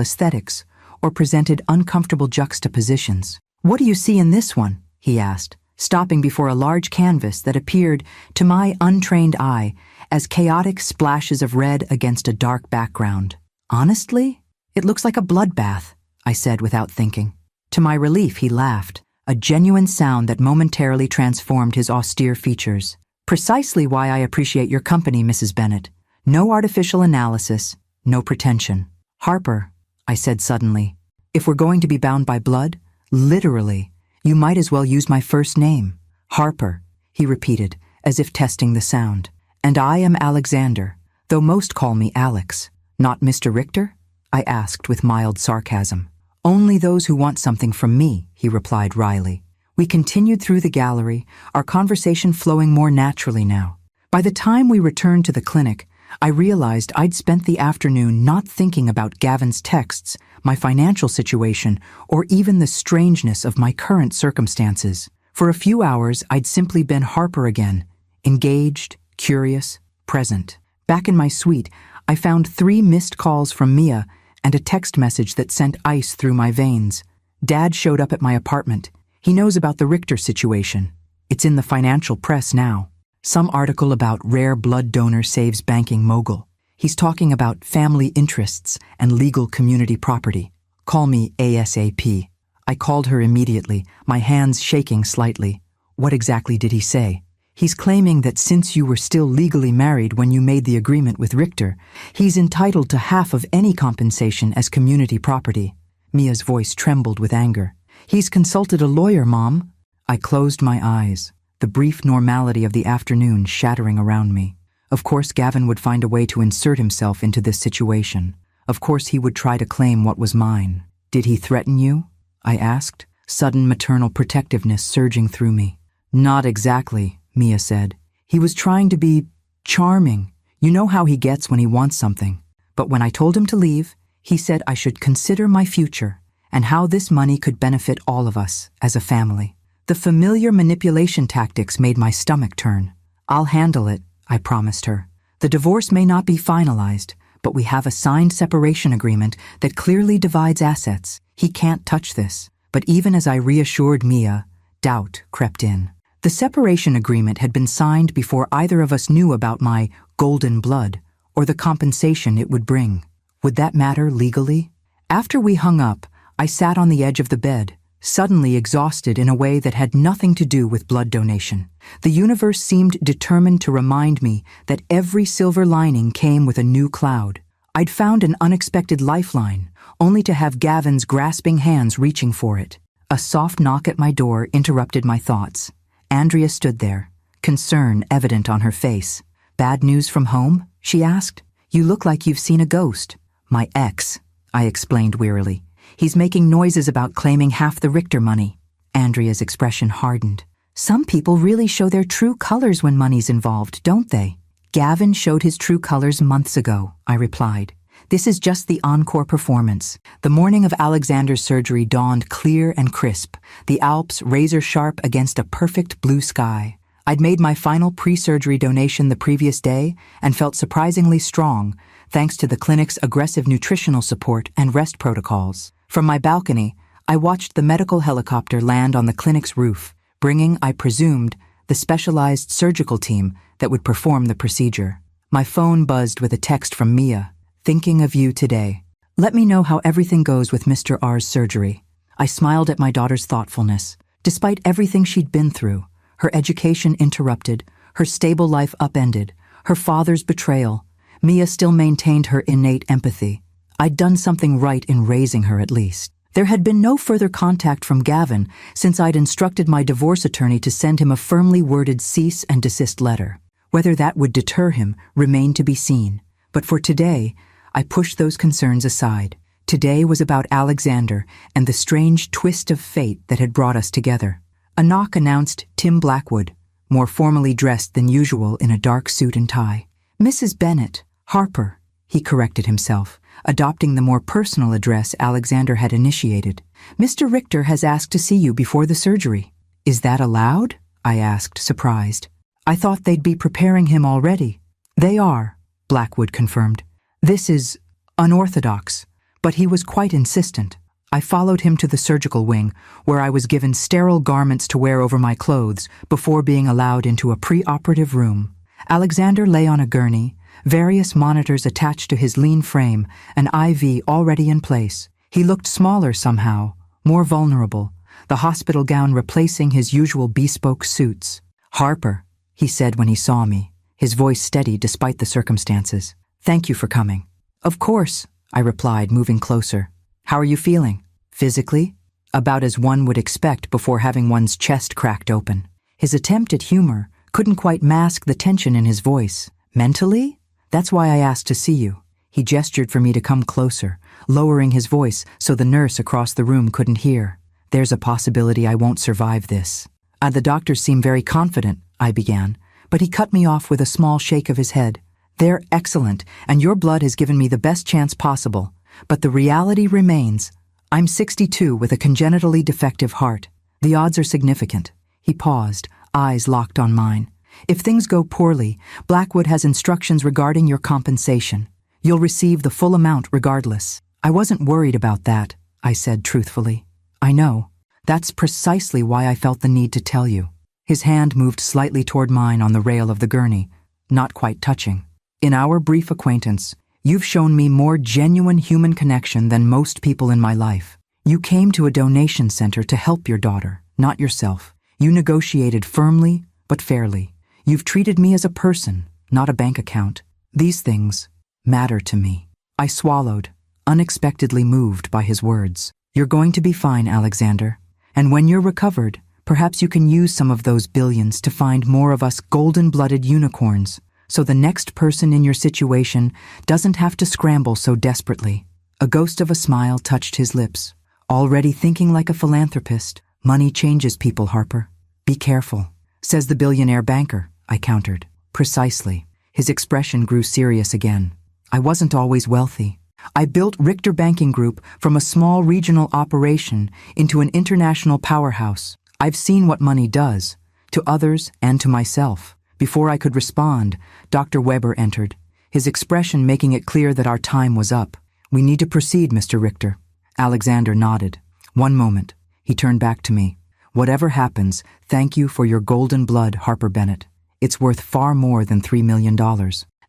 aesthetics or presented uncomfortable juxtapositions. What do you see in this one? He asked, stopping before a large canvas that appeared, to my untrained eye, as chaotic splashes of red against a dark background. Honestly, it looks like a bloodbath, I said without thinking. To my relief, he laughed, a genuine sound that momentarily transformed his austere features. Precisely why I appreciate your company, Mrs. Bennett. No artificial analysis, no pretension. Harper, I said suddenly, if we're going to be bound by blood, literally, you might as well use my first name. Harper, he repeated, as if testing the sound. And I am Alexander, though most call me Alex. Not Mr. Richter? I asked with mild sarcasm. Only those who want something from me, he replied wryly. We continued through the gallery, our conversation flowing more naturally now. By the time we returned to the clinic, I realized I'd spent the afternoon not thinking about Gavin's texts, my financial situation, or even the strangeness of my current circumstances. For a few hours, I'd simply been Harper again, engaged, curious, present. Back in my suite, I found 3 missed calls from Mia and a text message that sent ice through my veins. Dad showed up at my apartment. He knows about the Richter situation. It's in the financial press now. Some article about rare blood donor saves banking mogul. He's talking about family interests and legal community property. Call me ASAP. I called her immediately, my hands shaking slightly. What exactly did he say? He's claiming that since you were still legally married when you made the agreement with Richter, he's entitled to half of any compensation as community property. Mia's voice trembled with anger. He's consulted a lawyer, Mom. I closed my eyes, the brief normality of the afternoon shattering around me. Of course, Gavin would find a way to insert himself into this situation. Of course, he would try to claim what was mine. Did he threaten you? I asked, sudden maternal protectiveness surging through me. Not exactly, Mia said. He was trying to be charming. You know how he gets when he wants something. But when I told him to leave, he said I should consider my future and how this money could benefit all of us as a family. The familiar manipulation tactics made my stomach turn. I'll handle it, I promised her. The divorce may not be finalized, but we have a signed separation agreement that clearly divides assets. He can't touch this. But even as I reassured Mia, doubt crept in. The separation agreement had been signed before either of us knew about my golden blood or the compensation it would bring. Would that matter legally? After we hung up, I sat on the edge of the bed, suddenly exhausted in a way that had nothing to do with blood donation. The universe seemed determined to remind me that every silver lining came with a new cloud. I'd found an unexpected lifeline, only to have Gavin's grasping hands reaching for it. A soft knock at my door interrupted my thoughts. Andrea stood there, concern evident on her face. "Bad news from home?" she asked. "You look like you've seen a ghost." "My ex," I explained wearily. "He's making noises about claiming half the Richter money." Andrea's expression hardened. "Some people really show their true colors when money's involved, don't they?" "Gavin showed his true colors months ago," I replied. "This is just the encore performance." The morning of Alexander's surgery dawned clear and crisp, the Alps razor-sharp against a perfect blue sky. I'd made my final pre-surgery donation the previous day and felt surprisingly strong, thanks to the clinic's aggressive nutritional support and rest protocols. From my balcony, I watched the medical helicopter land on the clinic's roof, bringing, I presumed, the specialized surgical team that would perform the procedure. My phone buzzed with a text from Mia. "Thinking of you today. Let me know how everything goes with Mr. R's surgery." I smiled at my daughter's thoughtfulness. Despite everything she'd been through, her education interrupted, her stable life upended, her father's betrayal, Mia still maintained her innate empathy. I'd done something right in raising her at least. There had been no further contact from Gavin since I'd instructed my divorce attorney to send him a firmly worded cease and desist letter. Whether that would deter him remained to be seen. But for today, I pushed those concerns aside. Today was about Alexander and the strange twist of fate that had brought us together. A knock announced Tim Blackwood, more formally dressed than usual in a dark suit and tie. "Mrs. Bennet, Harper," he corrected himself, adopting the more personal address Alexander had initiated. "Mr. Richter has asked to see you before the surgery." "Is that allowed?" I asked, surprised. "I thought they'd be preparing him already." "They are," Blackwood confirmed. "This is unorthodox," but he was quite insistent. I followed him to the surgical wing, where I was given sterile garments to wear over my clothes before being allowed into a pre-operative room. Alexander lay on a gurney, various monitors attached to his lean frame, an IV already in place. He looked smaller somehow, more vulnerable, the hospital gown replacing his usual bespoke suits. "Harper," he said when he saw me, his voice steady despite the circumstances. "Thank you for coming." "Of course," I replied, moving closer. "How are you feeling?" "Physically?" "About as one would expect before having one's chest cracked open." His attempt at humor couldn't quite mask the tension in his voice. "Mentally? That's why I asked to see you." He gestured for me to come closer, lowering his voice so the nurse across the room couldn't hear. "There's a possibility I won't survive this." "The doctors seem very confident," I began, but he cut me off with a small shake of his head. "They're excellent, and your blood has given me the best chance possible. But the reality remains. I'm 62 with a congenitally defective heart. The odds are significant." He paused, eyes locked on mine. "If things go poorly, Blackwood has instructions regarding your compensation. You'll receive the full amount regardless." "I wasn't worried about that," I said truthfully. "I know. That's precisely why I felt the need to tell you." His hand moved slightly toward mine on the rail of the gurney, not quite touching. "In our brief acquaintance, you've shown me more genuine human connection than most people in my life. You came to a donation center to help your daughter, not yourself. You negotiated firmly, but fairly. You've treated me as a person, not a bank account. These things matter to me." I swallowed, unexpectedly moved by his words. "You're going to be fine, Alexander. And when you're recovered, perhaps you can use some of those billions to find more of us golden-blooded unicorns, so the next person in your situation doesn't have to scramble so desperately." A ghost of a smile touched his lips. "Already thinking like a philanthropist. Money changes people, Harper. Be careful." "Says the billionaire banker," I countered. "Precisely." His expression grew serious again. "I wasn't always wealthy. I built Richter Banking Group from a small regional operation into an international powerhouse. I've seen what money does, to others and to myself." Before I could respond, Dr. Weber entered, his expression making it clear that our time was up. "We need to proceed, Mr. Richter." Alexander nodded. "One moment." He turned back to me. "Whatever happens, thank you for your golden blood, Harper Bennett. It's worth far more than $3 million.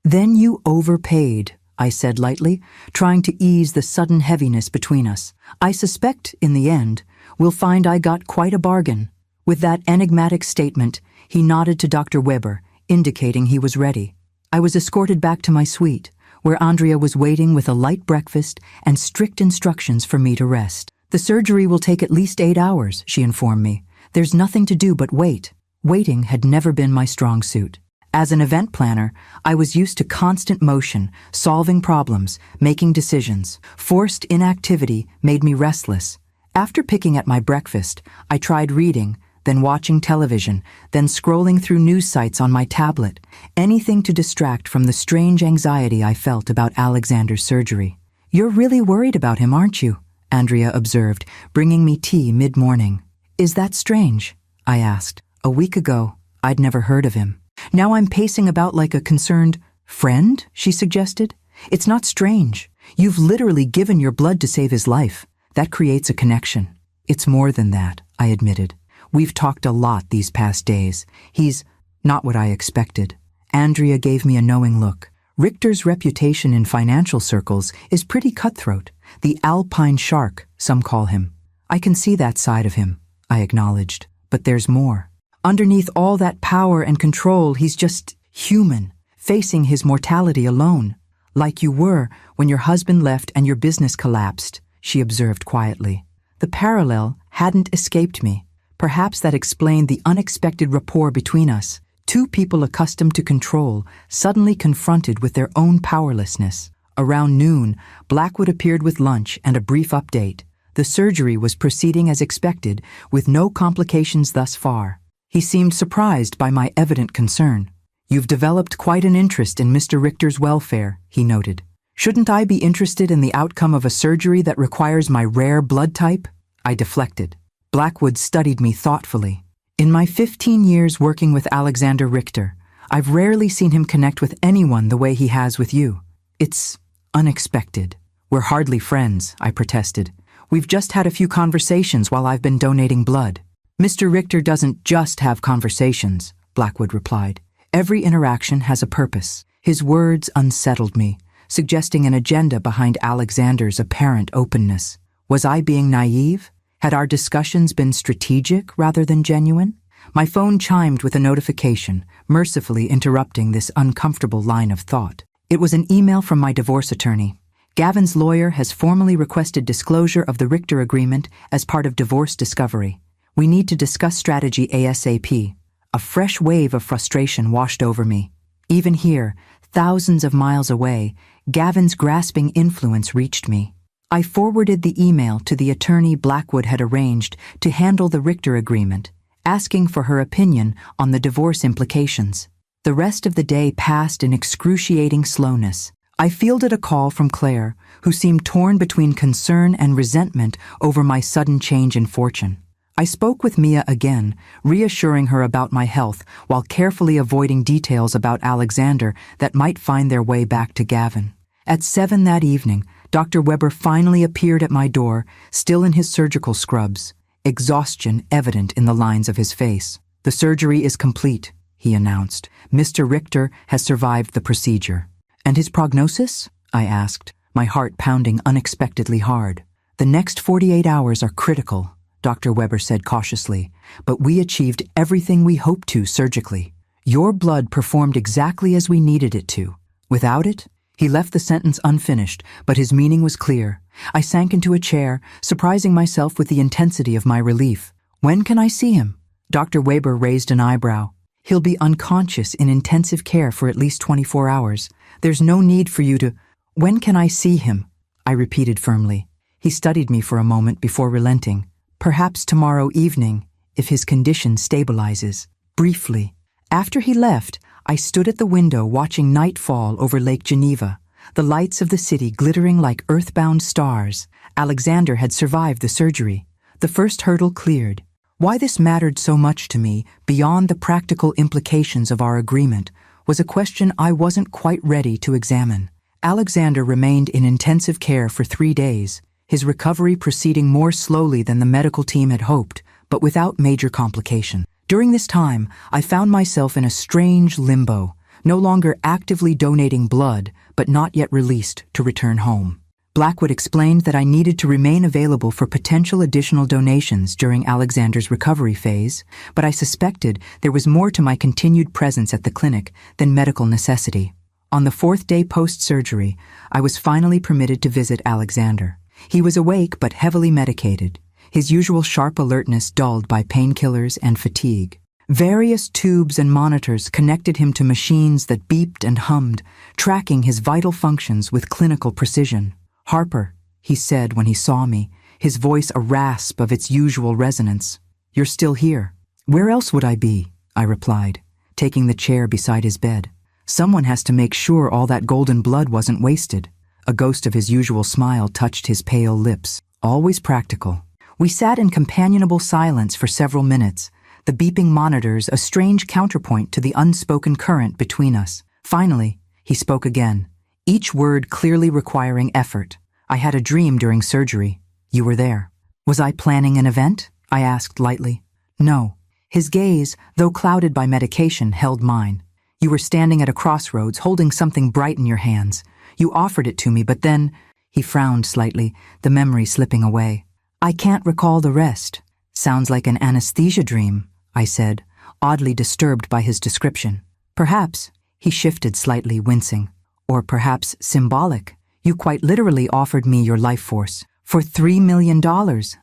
"Then you overpaid," I said lightly, trying to ease the sudden heaviness between us. "I suspect, in the end, we'll find I got quite a bargain." With that enigmatic statement, he nodded to Dr. Weber, indicating he was ready. I was escorted back to my suite, where Andrea was waiting with a light breakfast and strict instructions for me to rest. "The surgery will take at least 8 hours," she informed me. "There's nothing to do but wait." Waiting had never been my strong suit. As an event planner, I was used to constant motion, solving problems, making decisions. Forced inactivity made me restless. After picking at my breakfast, I tried reading, then watching television, then scrolling through news sites on my tablet, anything to distract from the strange anxiety I felt about Alexander's surgery. "You're really worried about him, aren't you?" Andrea observed, bringing me tea mid-morning. "Is that strange?" I asked. A week ago, I'd never heard of him. "Now I'm pacing about like a concerned friend," she suggested. "It's not strange. You've literally given your blood to save his life. That creates a connection." "It's more than that," I admitted. "We've talked a lot these past days. He's not what I expected." Andrea gave me a knowing look. "Richter's reputation in financial circles is pretty cutthroat. The Alpine Shark, some call him." "I can see that side of him," I acknowledged. "But there's more. Underneath all that power and control, he's just human, facing his mortality alone. Like you were when your husband left and your business collapsed," she observed quietly. The parallel hadn't escaped me. Perhaps that explained the unexpected rapport between us. Two people accustomed to control, suddenly confronted with their own powerlessness. Around noon, Blackwood appeared with lunch and a brief update. The surgery was proceeding as expected, with no complications thus far. He seemed surprised by my evident concern. "You've developed quite an interest in Mr. Richter's welfare," he noted. "Shouldn't I be interested in the outcome of a surgery that requires my rare blood type?" I deflected. Blackwood studied me thoughtfully. "In my 15 years working with Alexander Richter, I've rarely seen him connect with anyone the way he has with you. It's unexpected." "We're hardly friends," I protested. "We've just had a few conversations while I've been donating blood." "Mr. Richter doesn't just have conversations," Blackwood replied. "Every interaction has a purpose." His words unsettled me, suggesting an agenda behind Alexander's apparent openness. Was I being naive? Had our discussions been strategic rather than genuine? My phone chimed with a notification, mercifully interrupting this uncomfortable line of thought. It was an email from my divorce attorney. "Gavin's lawyer has formally requested disclosure of the Richter agreement as part of divorce discovery. We need to discuss strategy ASAP." A fresh wave of frustration washed over me. Even here, thousands of miles away, Gavin's grasping influence reached me. I forwarded the email to the attorney Blackwood had arranged to handle the Richter agreement, asking for her opinion on the divorce implications. The rest of the day passed in excruciating slowness. I fielded a call from Claire, who seemed torn between concern and resentment over my sudden change in fortune. I spoke with Mia again, reassuring her about my health while carefully avoiding details about Alexander that might find their way back to Gavin. At 7 that evening, Dr. Weber finally appeared at my door, still in his surgical scrubs, exhaustion evident in the lines of his face. "The surgery is complete," he announced. "Mr. Richter has survived the procedure." "And his prognosis?" I asked, my heart pounding unexpectedly hard. "The next 48 hours are critical," Dr. Weber said cautiously, "but we achieved everything we hoped to surgically. Your blood performed exactly as we needed it to. Without it—" He left the sentence unfinished, but his meaning was clear. I sank into a chair, surprising myself with the intensity of my relief. "When can I see him?" Dr. Weber raised an eyebrow. "He'll be unconscious in intensive care for at least 24 hours. There's no need for you to—" "When can I see him?" I repeated firmly. He studied me for a moment before relenting. "Perhaps tomorrow evening, if his condition stabilizes." Briefly. After he left, I stood at the window watching night fall over Lake Geneva, the lights of the city glittering like earthbound stars. Alexander had survived the surgery. The first hurdle cleared. Why this mattered so much to me, beyond the practical implications of our agreement, was a question I wasn't quite ready to examine. Alexander remained in intensive care for 3 days, his recovery proceeding more slowly than the medical team had hoped, but without major complication. During this time, I found myself in a strange limbo, no longer actively donating blood, but not yet released to return home. Blackwood explained that I needed to remain available for potential additional donations during Alexander's recovery phase, but I suspected there was more to my continued presence at the clinic than medical necessity. On the 4th day post-surgery, I was finally permitted to visit Alexander. He was awake but heavily medicated, his usual sharp alertness dulled by painkillers and fatigue. Various tubes and monitors connected him to machines that beeped and hummed, tracking his vital functions with clinical precision. "Harper," he said when he saw me, his voice a rasp of its usual resonance. "You're still here." "Where else would I be?" I replied, taking the chair beside his bed. "Someone has to make sure all that golden blood wasn't wasted." A ghost of his usual smile touched his pale lips. Always practical. We sat in companionable silence for several minutes, the beeping monitors a strange counterpoint to the unspoken current between us. Finally, he spoke again, each word clearly requiring effort. "I had a dream during surgery. You were there." "Was I planning an event?" I asked lightly. "No." His gaze, though clouded by medication, held mine. "You were standing at a crossroads, holding something bright in your hands. You offered it to me, but then—" He frowned slightly, the memory slipping away. "I can't recall the rest." "Sounds like an anesthesia dream," I said, oddly disturbed by his description. "Perhaps," he shifted slightly, wincing. "Or perhaps symbolic. You quite literally offered me your life force. For $3 million,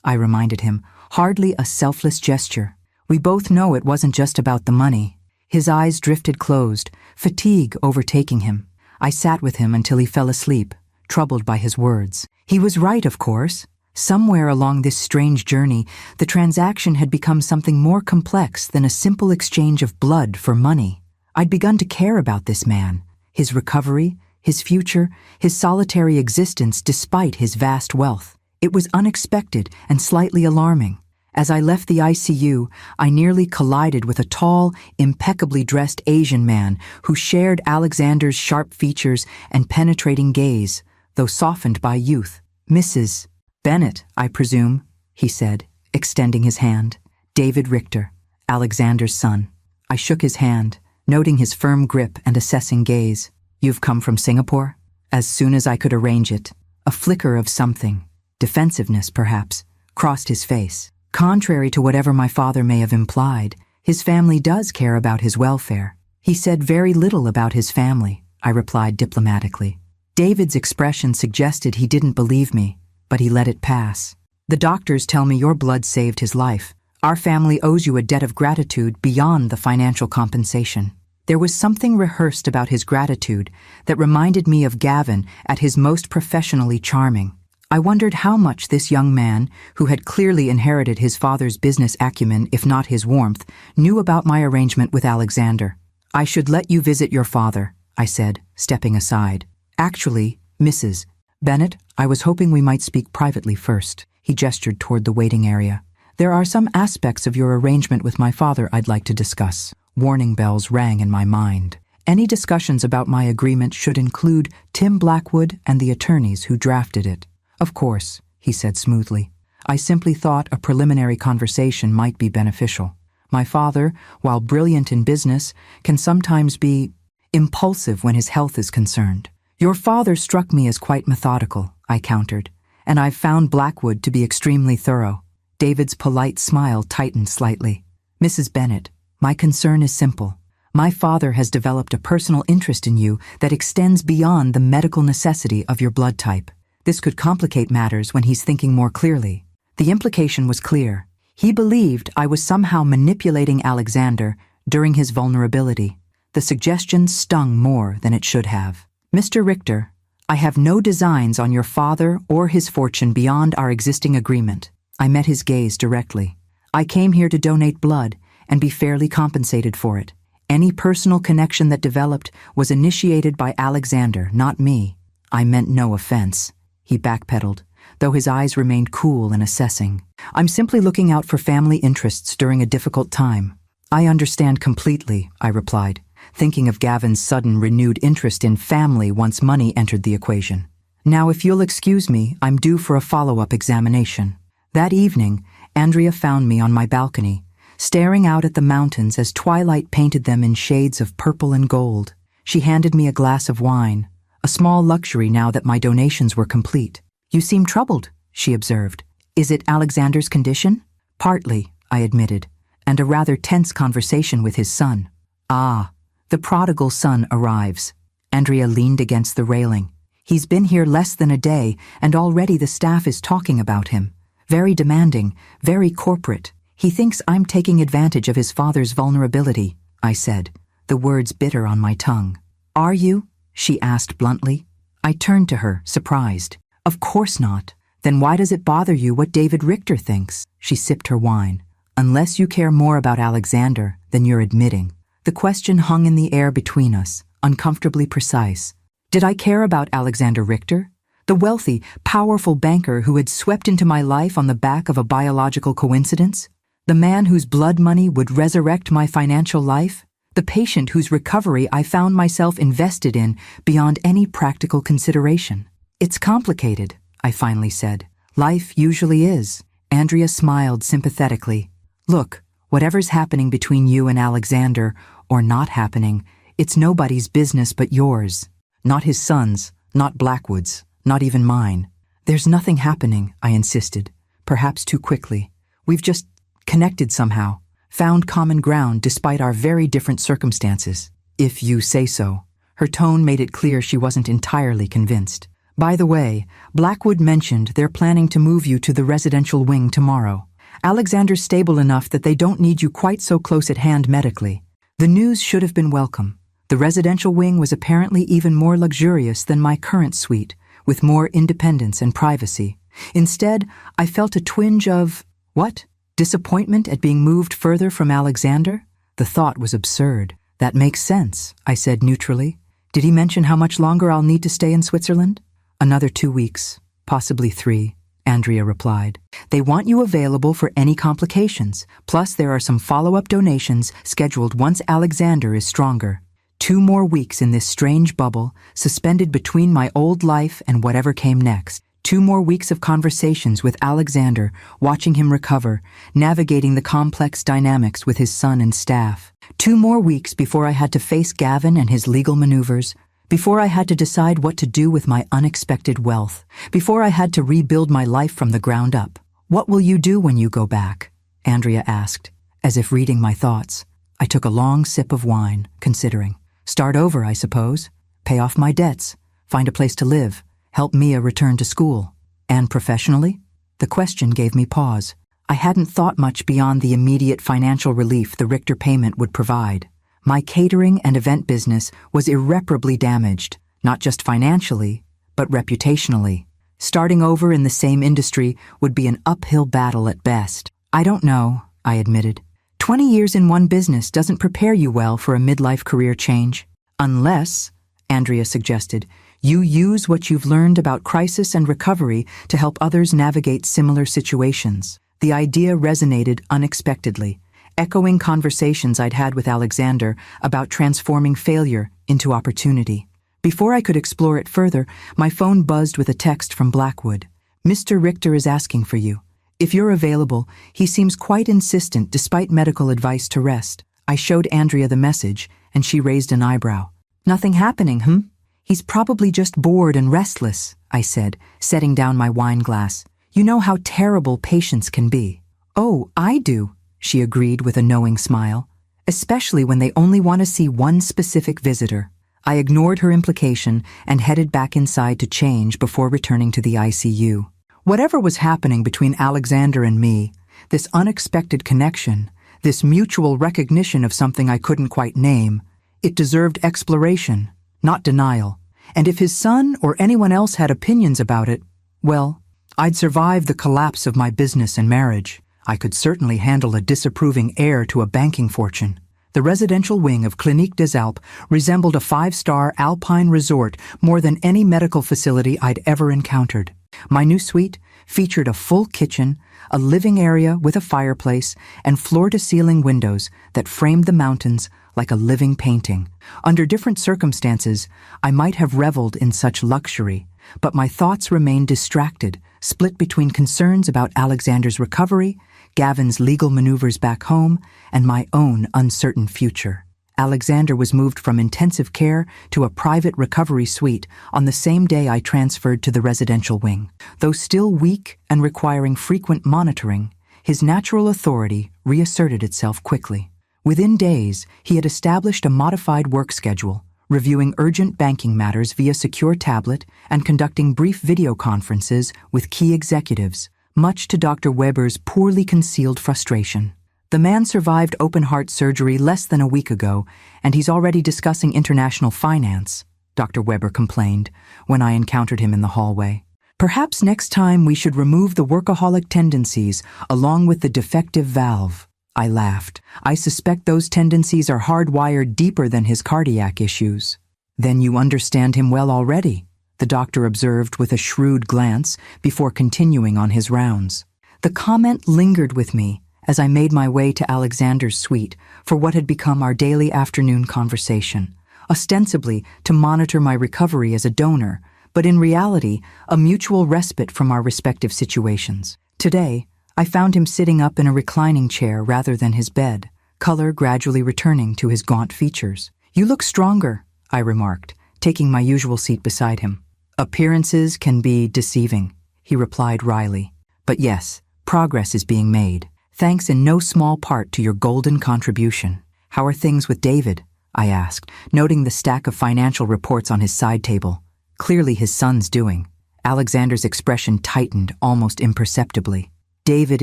I reminded him, hardly a selfless gesture. We both know it wasn't just about the money. His eyes drifted closed, fatigue overtaking him. I sat with him until he fell asleep, troubled by his words. He was right, of course. Somewhere along this strange journey, the transaction had become something more complex than a simple exchange of blood for money. I'd begun to care about this man, his recovery, his future, his solitary existence despite his vast wealth. It was unexpected and slightly alarming. As I left the ICU, I nearly collided with a tall, impeccably dressed Asian man who shared Alexander's sharp features and penetrating gaze, though softened by youth. "Mrs. Bennett, I presume," he said, extending his hand. "David Richter, Alexander's son." I shook his hand, noting his firm grip and assessing gaze. "You've come from Singapore?" As soon as I could arrange it. A flicker of something, defensiveness perhaps, crossed his face. Contrary to whatever my father may have implied, his family does care about his welfare. He said very little about his family, I replied diplomatically. David's expression suggested he didn't believe me, but he let it pass. "The doctors tell me your blood saved his life. Our family owes you a debt of gratitude beyond the financial compensation." There was something rehearsed about his gratitude that reminded me of Gavin at his most professionally charming. I wondered how much this young man, who had clearly inherited his father's business acumen if not his warmth, knew about my arrangement with Alexander. "I should let you visit your father," I said, stepping aside. "Actually, Mrs. Bennett, I was hoping we might speak privately first." He gestured toward the waiting area. "There are some aspects of your arrangement with my father I'd like to discuss." Warning bells rang in my mind. Any discussions about my agreement should include Tim Blackwood and the attorneys who drafted it. "Of course," he said smoothly. "I simply thought a preliminary conversation might be beneficial. My father, while brilliant in business, can sometimes be impulsive when his health is concerned." "Your father struck me as quite methodical," I countered, "and I've found Blackwood to be extremely thorough." David's polite smile tightened slightly. "Mrs. Bennett, my concern is simple. My father has developed a personal interest in you that extends beyond the medical necessity of your blood type. This could complicate matters when he's thinking more clearly." The implication was clear. He believed I was somehow manipulating Alexander during his vulnerability. The suggestion stung more than it should have. "Mr. Richter, I have no designs on your father or his fortune beyond our existing agreement." I met his gaze directly. "I came here to donate blood and be fairly compensated for it. Any personal connection that developed was initiated by Alexander, not me." I meant no offense. He backpedaled, though his eyes remained cool and assessing. "I'm simply looking out for family interests during a difficult time." "I understand completely," I replied, thinking of Gavin's sudden renewed interest in family once money entered the equation. "Now, if you'll excuse me, I'm due for a follow-up examination." That evening, Andrea found me on my balcony, staring out at the mountains as twilight painted them in shades of purple and gold. She handed me a glass of wine, a small luxury now that my donations were complete. "You seem troubled," she observed. "Is it Alexander's condition?" "Partly," I admitted, "and a rather tense conversation with his son." "Ah, the prodigal son arrives." Andrea leaned against the railing. "He's been here less than a day, and already the staff is talking about him. Very demanding, very corporate. He thinks I'm taking advantage of his father's vulnerability, I said, the words bitter on my tongue. Are you? She asked bluntly. I turned to her, surprised. Of course not. Then why does it bother you what David Richter thinks? She sipped her wine. Unless you care more about Alexander than you're admitting. The question hung in the air between us, uncomfortably precise. Did I care about Alexander Richter? The wealthy, powerful banker who had swept into my life on the back of a biological coincidence? The man whose blood money would resurrect my financial life? The patient whose recovery I found myself invested in beyond any practical consideration? It's complicated, I finally said. Life usually is. Andrea smiled sympathetically. Look, whatever's happening between you and Alexander, or not happening, it's nobody's business but yours. Not his son's, not Blackwood's, not even mine. There's nothing happening, I insisted, perhaps too quickly. We've just connected somehow, found common ground despite our very different circumstances. If you say so. Her tone made it clear she wasn't entirely convinced. By the way, Blackwood mentioned they're planning to move you to the residential wing tomorrow. Alexander's stable enough that they don't need you quite so close at hand medically. The news should have been welcome. The residential wing was apparently even more luxurious than my current suite, with more independence and privacy. Instead, I felt a twinge of, what? Disappointment at being moved further from Alexander? The thought was absurd. That makes sense, I said neutrally. Did he mention how much longer I'll need to stay in Switzerland? Another 2 weeks, possibly 3. Andrea replied. They want you available for any complications, plus there are some follow-up donations scheduled once Alexander is stronger. 2 more weeks in this strange bubble, suspended between my old life and whatever came next. 2 more weeks of conversations with Alexander, watching him recover, navigating the complex dynamics with his son and staff. 2 more weeks before I had to face Gavin and his legal maneuvers, before I had to decide what to do with my unexpected wealth, before I had to rebuild my life from the ground up. What will you do when you go back? Andrea asked, as if reading my thoughts. I took a long sip of wine, considering. Start over, I suppose. Pay off my debts. Find a place to live. Help Mia return to school. And professionally? The question gave me pause. I hadn't thought much beyond the immediate financial relief the Richter payment would provide. My catering and event business was irreparably damaged, not just financially, but reputationally. Starting over in the same industry would be an uphill battle at best. I don't know, I admitted. 20 years in one business doesn't prepare you well for a midlife career change. Unless, Andrea suggested, you use what you've learned about crisis and recovery to help others navigate similar situations. The idea resonated unexpectedly, echoing conversations I'd had with Alexander about transforming failure into opportunity. Before I could explore it further, my phone buzzed with a text from Blackwood. Mr. Richter is asking for you. If you're available, he seems quite insistent despite medical advice to rest. I showed Andrea the message, and she raised an eyebrow. Nothing happening, He's probably just bored and restless, I said, setting down my wine glass. You know how terrible patients can be. Oh, I do, she agreed with a knowing smile, especially when they only want to see one specific visitor. I ignored her implication and headed back inside to change before returning to the ICU. Whatever was happening between Alexander and me, this unexpected connection, this mutual recognition of something I couldn't quite name, it deserved exploration, not denial. And if his son or anyone else had opinions about it, well, I'd survived the collapse of my business and marriage. I could certainly handle a disapproving heir to a banking fortune. The residential wing of Clinique des Alpes resembled a 5-star alpine resort more than any medical facility I'd ever encountered. My new suite featured a full kitchen, a living area with a fireplace, and floor-to-ceiling windows that framed the mountains like a living painting. Under different circumstances, I might have reveled in such luxury, but my thoughts remained distracted, split between concerns about Alexander's recovery, Gavin's legal maneuvers back home, and my own uncertain future. Alexander was moved from intensive care to a private recovery suite on the same day I transferred to the residential wing. Though still weak and requiring frequent monitoring, his natural authority reasserted itself quickly. Within days, he had established a modified work schedule, reviewing urgent banking matters via secure tablet and conducting brief video conferences with key executives, much to Dr. Weber's poorly concealed frustration. The man survived open-heart surgery less than a week ago, and he's already discussing international finance, Dr. Weber complained when I encountered him in the hallway. Perhaps next time we should remove the workaholic tendencies along with the defective valve. I laughed. I suspect those tendencies are hardwired deeper than his cardiac issues. Then you understand him well already, the doctor observed with a shrewd glance before continuing on his rounds. The comment lingered with me as I made my way to Alexander's suite for what had become our daily afternoon conversation, ostensibly to monitor my recovery as a donor, but in reality, a mutual respite from our respective situations. Today, I found him sitting up in a reclining chair rather than his bed, color gradually returning to his gaunt features. "You look stronger," I remarked, taking my usual seat beside him. "Appearances can be deceiving," he replied wryly. "But yes, progress is being made, thanks in no small part to your golden contribution." "How are things with David?" I asked, noting the stack of financial reports on his side table. Clearly his son's doing. Alexander's expression tightened almost imperceptibly. David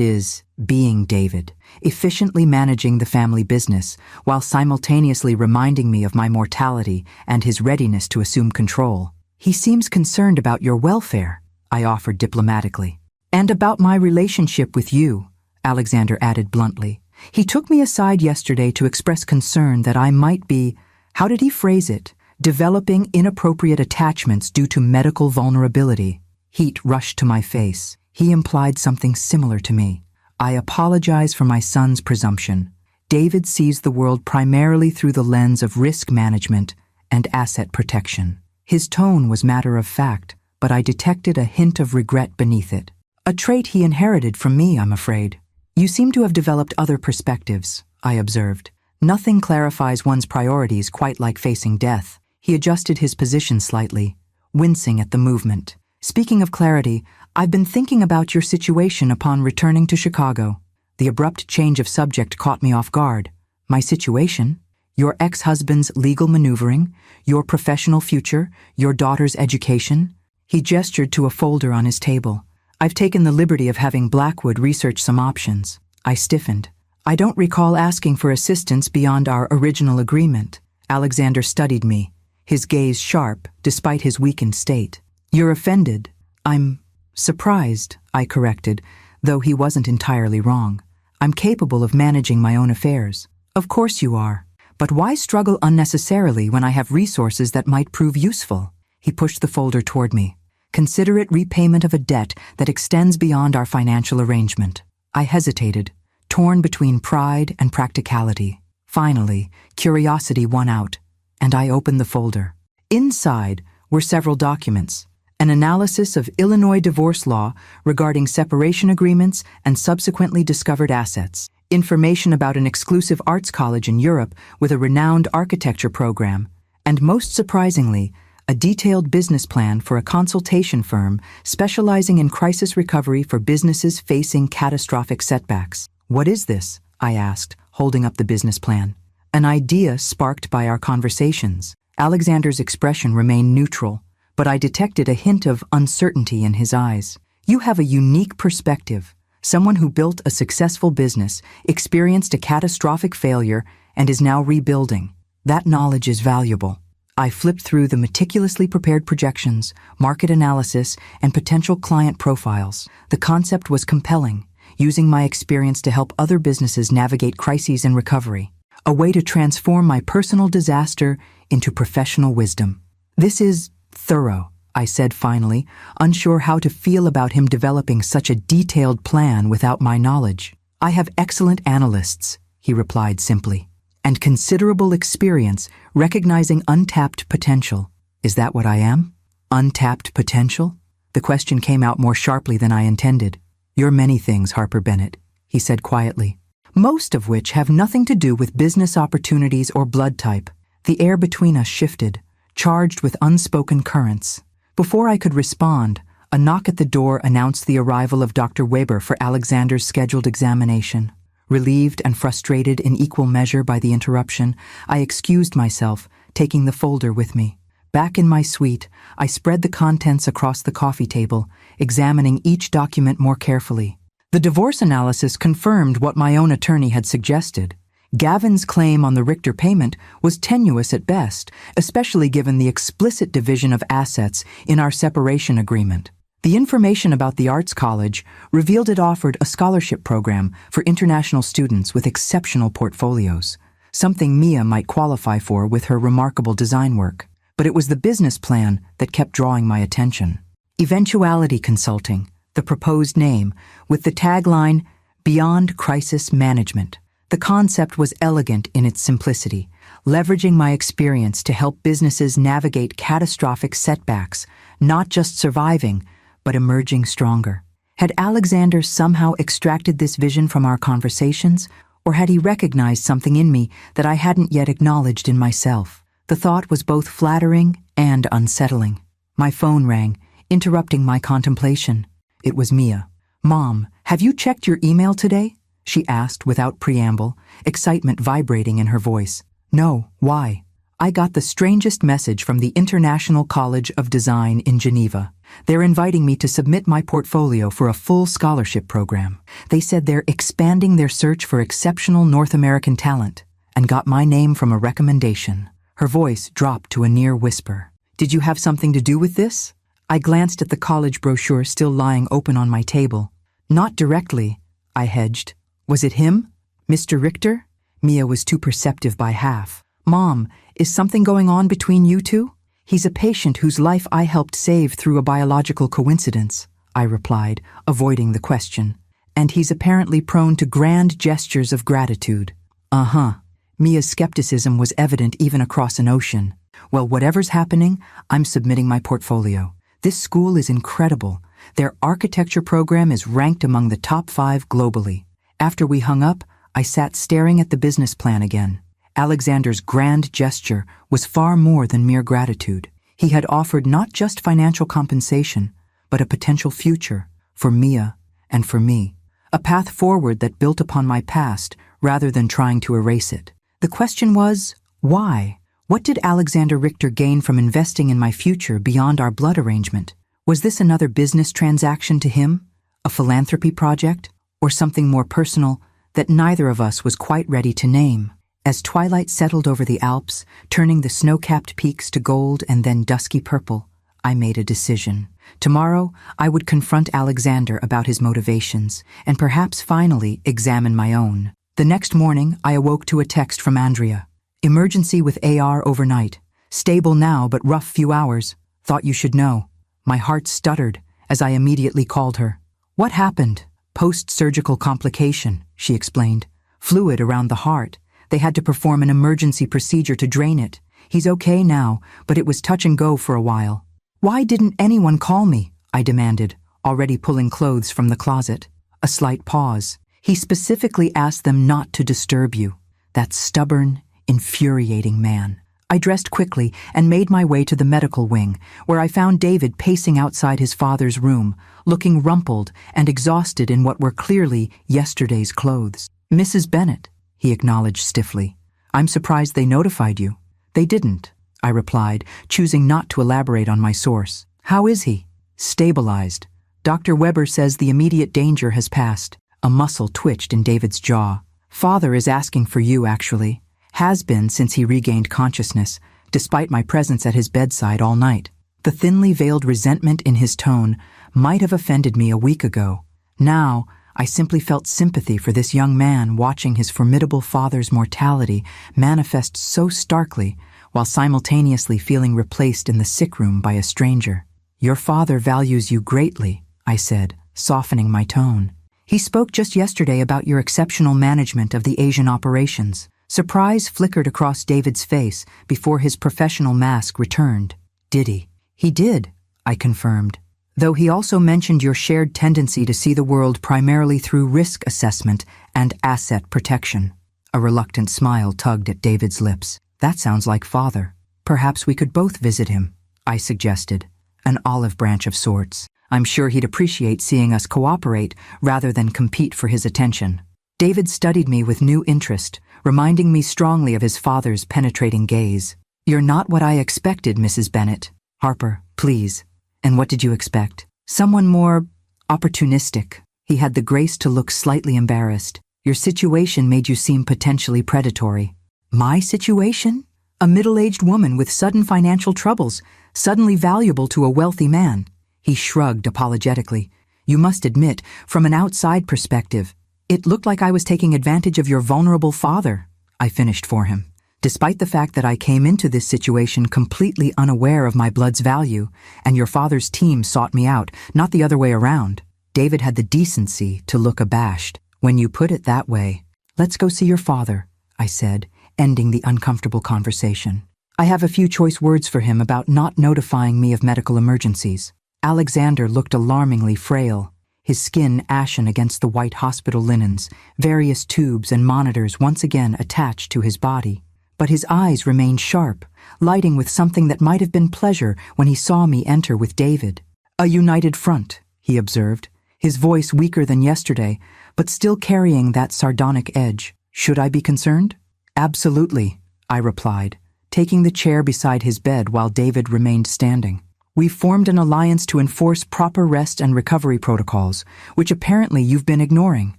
is being David, efficiently managing the family business while simultaneously reminding me of my mortality and his readiness to assume control. "He seems concerned about your welfare," I offered diplomatically. "And about my relationship with you," Alexander added bluntly. "He took me aside yesterday to express concern that I might be, how did he phrase it, developing inappropriate attachments due to medical vulnerability." Heat rushed to my face. He implied something similar to me. I apologize for my son's presumption. David sees the world primarily through the lens of risk management and asset protection. His tone was matter of fact, but I detected a hint of regret beneath it. A trait he inherited from me, I'm afraid. "You seem to have developed other perspectives," I observed. "Nothing clarifies one's priorities quite like facing death." He adjusted his position slightly, wincing at the movement. "Speaking of clarity, I've been thinking about your situation upon returning to Chicago." The abrupt change of subject caught me off guard. "My situation? Your ex-husband's legal maneuvering, your professional future, your daughter's education?" He gestured to a folder on his table. "I've taken the liberty of having Blackwood research some options." I stiffened. "I don't recall asking for assistance beyond our original agreement." Alexander studied me, his gaze sharp despite his weakened state. "You're offended." "I'm surprised," I corrected, though he wasn't entirely wrong. "I'm capable of managing my own affairs." "Of course you are. But why struggle unnecessarily when I have resources that might prove useful?" He pushed the folder toward me. "Consider it repayment of a debt that extends beyond our financial arrangement." I hesitated, torn between pride and practicality. Finally, curiosity won out, and I opened the folder. Inside were several documents. An analysis of Illinois divorce law regarding separation agreements and subsequently discovered assets, information about an exclusive arts college in Europe with a renowned architecture program, and most surprisingly, a detailed business plan for a consultation firm specializing in crisis recovery for businesses facing catastrophic setbacks. "What is this?" I asked, holding up the business plan. "An idea sparked by our conversations." Alexander's expression remained neutral, but I detected a hint of uncertainty in his eyes. "You have a unique perspective. Someone who built a successful business, experienced a catastrophic failure, and is now rebuilding. That knowledge is valuable." I flipped through the meticulously prepared projections, market analysis, and potential client profiles. The concept was compelling, using my experience to help other businesses navigate crises and recovery. A way to transform my personal disaster into professional wisdom. "This is thorough," I said finally, unsure how to feel about him developing such a detailed plan without my knowledge. "I have excellent analysts," he replied simply, "and considerable experience recognizing untapped potential." "Is that what I am? Untapped potential?" The question came out more sharply than I intended. "You're many things, Harper Bennett," he said quietly, "most of which have nothing to do with business opportunities or blood type." The air between us shifted, charged with unspoken currents. Before I could respond, a knock at the door announced the arrival of Dr. Weber for Alexander's scheduled examination. Relieved and frustrated in equal measure by the interruption, I excused myself, taking the folder with me. Back in my suite, I spread the contents across the coffee table, examining each document more carefully. The divorce analysis confirmed what my own attorney had suggested. Gavin's claim on the Richter payment was tenuous at best, especially given the explicit division of assets in our separation agreement. The information about the Arts College revealed it offered a scholarship program for international students with exceptional portfolios, something Mia might qualify for with her remarkable design work. But it was the business plan that kept drawing my attention. Eventuality Consulting, the proposed name, with the tagline, Beyond Crisis Management. The concept was elegant in its simplicity, leveraging my experience to help businesses navigate catastrophic setbacks, not just surviving, but emerging stronger. Had Alexander somehow extracted this vision from our conversations, or had he recognized something in me that I hadn't yet acknowledged in myself? The thought was both flattering and unsettling. My phone rang, interrupting my contemplation. It was Mia. "Mom, have you checked your email today?" she asked without preamble, excitement vibrating in her voice. "No, why?" "I got the strangest message from the International College of Design in Geneva. They're inviting me to submit my portfolio for a full scholarship program. They said they're expanding their search for exceptional North American talent, and got my name from a recommendation." Her voice dropped to a near whisper. "Did you have something to do with this?" I glanced at the college brochure still lying open on my table. "Not directly," I hedged. "Was it him? Mr. Richter?" Mia was too perceptive by half. "Mom, is something going on between you two?" "He's a patient whose life I helped save through a biological coincidence," I replied, avoiding the question. "And he's apparently prone to grand gestures of gratitude." "Uh-huh." Mia's skepticism was evident even across an ocean. "Well, whatever's happening, I'm submitting my portfolio. This school is incredible. Their architecture program is ranked among the top 5 globally." After we hung up, I sat staring at the business plan again. Alexander's grand gesture was far more than mere gratitude. He had offered not just financial compensation, but a potential future for Mia and for me. A path forward that built upon my past rather than trying to erase it. The question was, why? What did Alexander Richter gain from investing in my future beyond our blood arrangement? Was this another business transaction to him? A philanthropy project? Or something more personal that neither of us was quite ready to name? As twilight settled over the Alps, turning the snow-capped peaks to gold and then dusky purple, I made a decision. Tomorrow, I would confront Alexander about his motivations, and perhaps finally examine my own. The next morning, I awoke to a text from Andrea. "Emergency with AR overnight. Stable now, but rough few hours. Thought you should know." My heart stuttered as I immediately called her. "What happened?" "Post-surgical complication," she explained. "Fluid around the heart. They had to perform an emergency procedure to drain it. He's okay now, but it was touch and go for a while." "Why didn't anyone call me?" I demanded, already pulling clothes from the closet. A slight pause. "He specifically asked them not to disturb you." That stubborn, infuriating man. I dressed quickly and made my way to the medical wing, where I found David pacing outside his father's room, looking rumpled and exhausted in what were clearly yesterday's clothes. "Mrs. Bennett," he acknowledged stiffly. "I'm surprised they notified you." "They didn't," I replied, choosing not to elaborate on my source. "How is he?" "Stabilized. Dr. Weber says the immediate danger has passed." A muscle twitched in David's jaw. "Father is asking for you, actually. Has been since he regained consciousness, despite my presence at his bedside all night." The thinly veiled resentment in his tone might have offended me a week ago. Now, I simply felt sympathy for this young man watching his formidable father's mortality manifest so starkly, while simultaneously feeling replaced in the sick room by a stranger. "Your father values you greatly," I said, softening my tone. "He spoke just yesterday about your exceptional management of the Asian operations." Surprise flickered across David's face before his professional mask returned. "Did he?" "He did," I confirmed. "Though he also mentioned your shared tendency to see the world primarily through risk assessment and asset protection." A reluctant smile tugged at David's lips. "That sounds like father. Perhaps we could both visit him," I suggested. "An olive branch of sorts. I'm sure he'd appreciate seeing us cooperate rather than compete for his attention." David studied me with new interest, reminding me strongly of his father's penetrating gaze. You're not what I expected, Mrs. Bennet. Harper, please. And what did you expect? Someone more opportunistic. He had the grace to look slightly embarrassed. Your situation made you seem potentially predatory. My situation? A middle-aged woman with sudden financial troubles, suddenly valuable to a wealthy man. He shrugged apologetically. You must admit, from an outside perspective, it looked like I was taking advantage of your vulnerable father. I finished for him. Despite the fact that I came into this situation completely unaware of my blood's value, and your father's team sought me out, not the other way around. David had the decency to look abashed. When you put it that way, let's go see your father, I said, ending the uncomfortable conversation. I have a few choice words for him about not notifying me of medical emergencies. Alexander looked alarmingly frail, his skin ashen against the white hospital linens, various tubes and monitors once again attached to his body. But his eyes remained sharp, lighting with something that might have been pleasure when he saw me enter with David. A united front, he observed, his voice weaker than yesterday, but still carrying that sardonic edge. Should I be concerned? Absolutely, I replied, taking the chair beside his bed while David remained standing. We've formed an alliance to enforce proper rest and recovery protocols, which apparently you've been ignoring.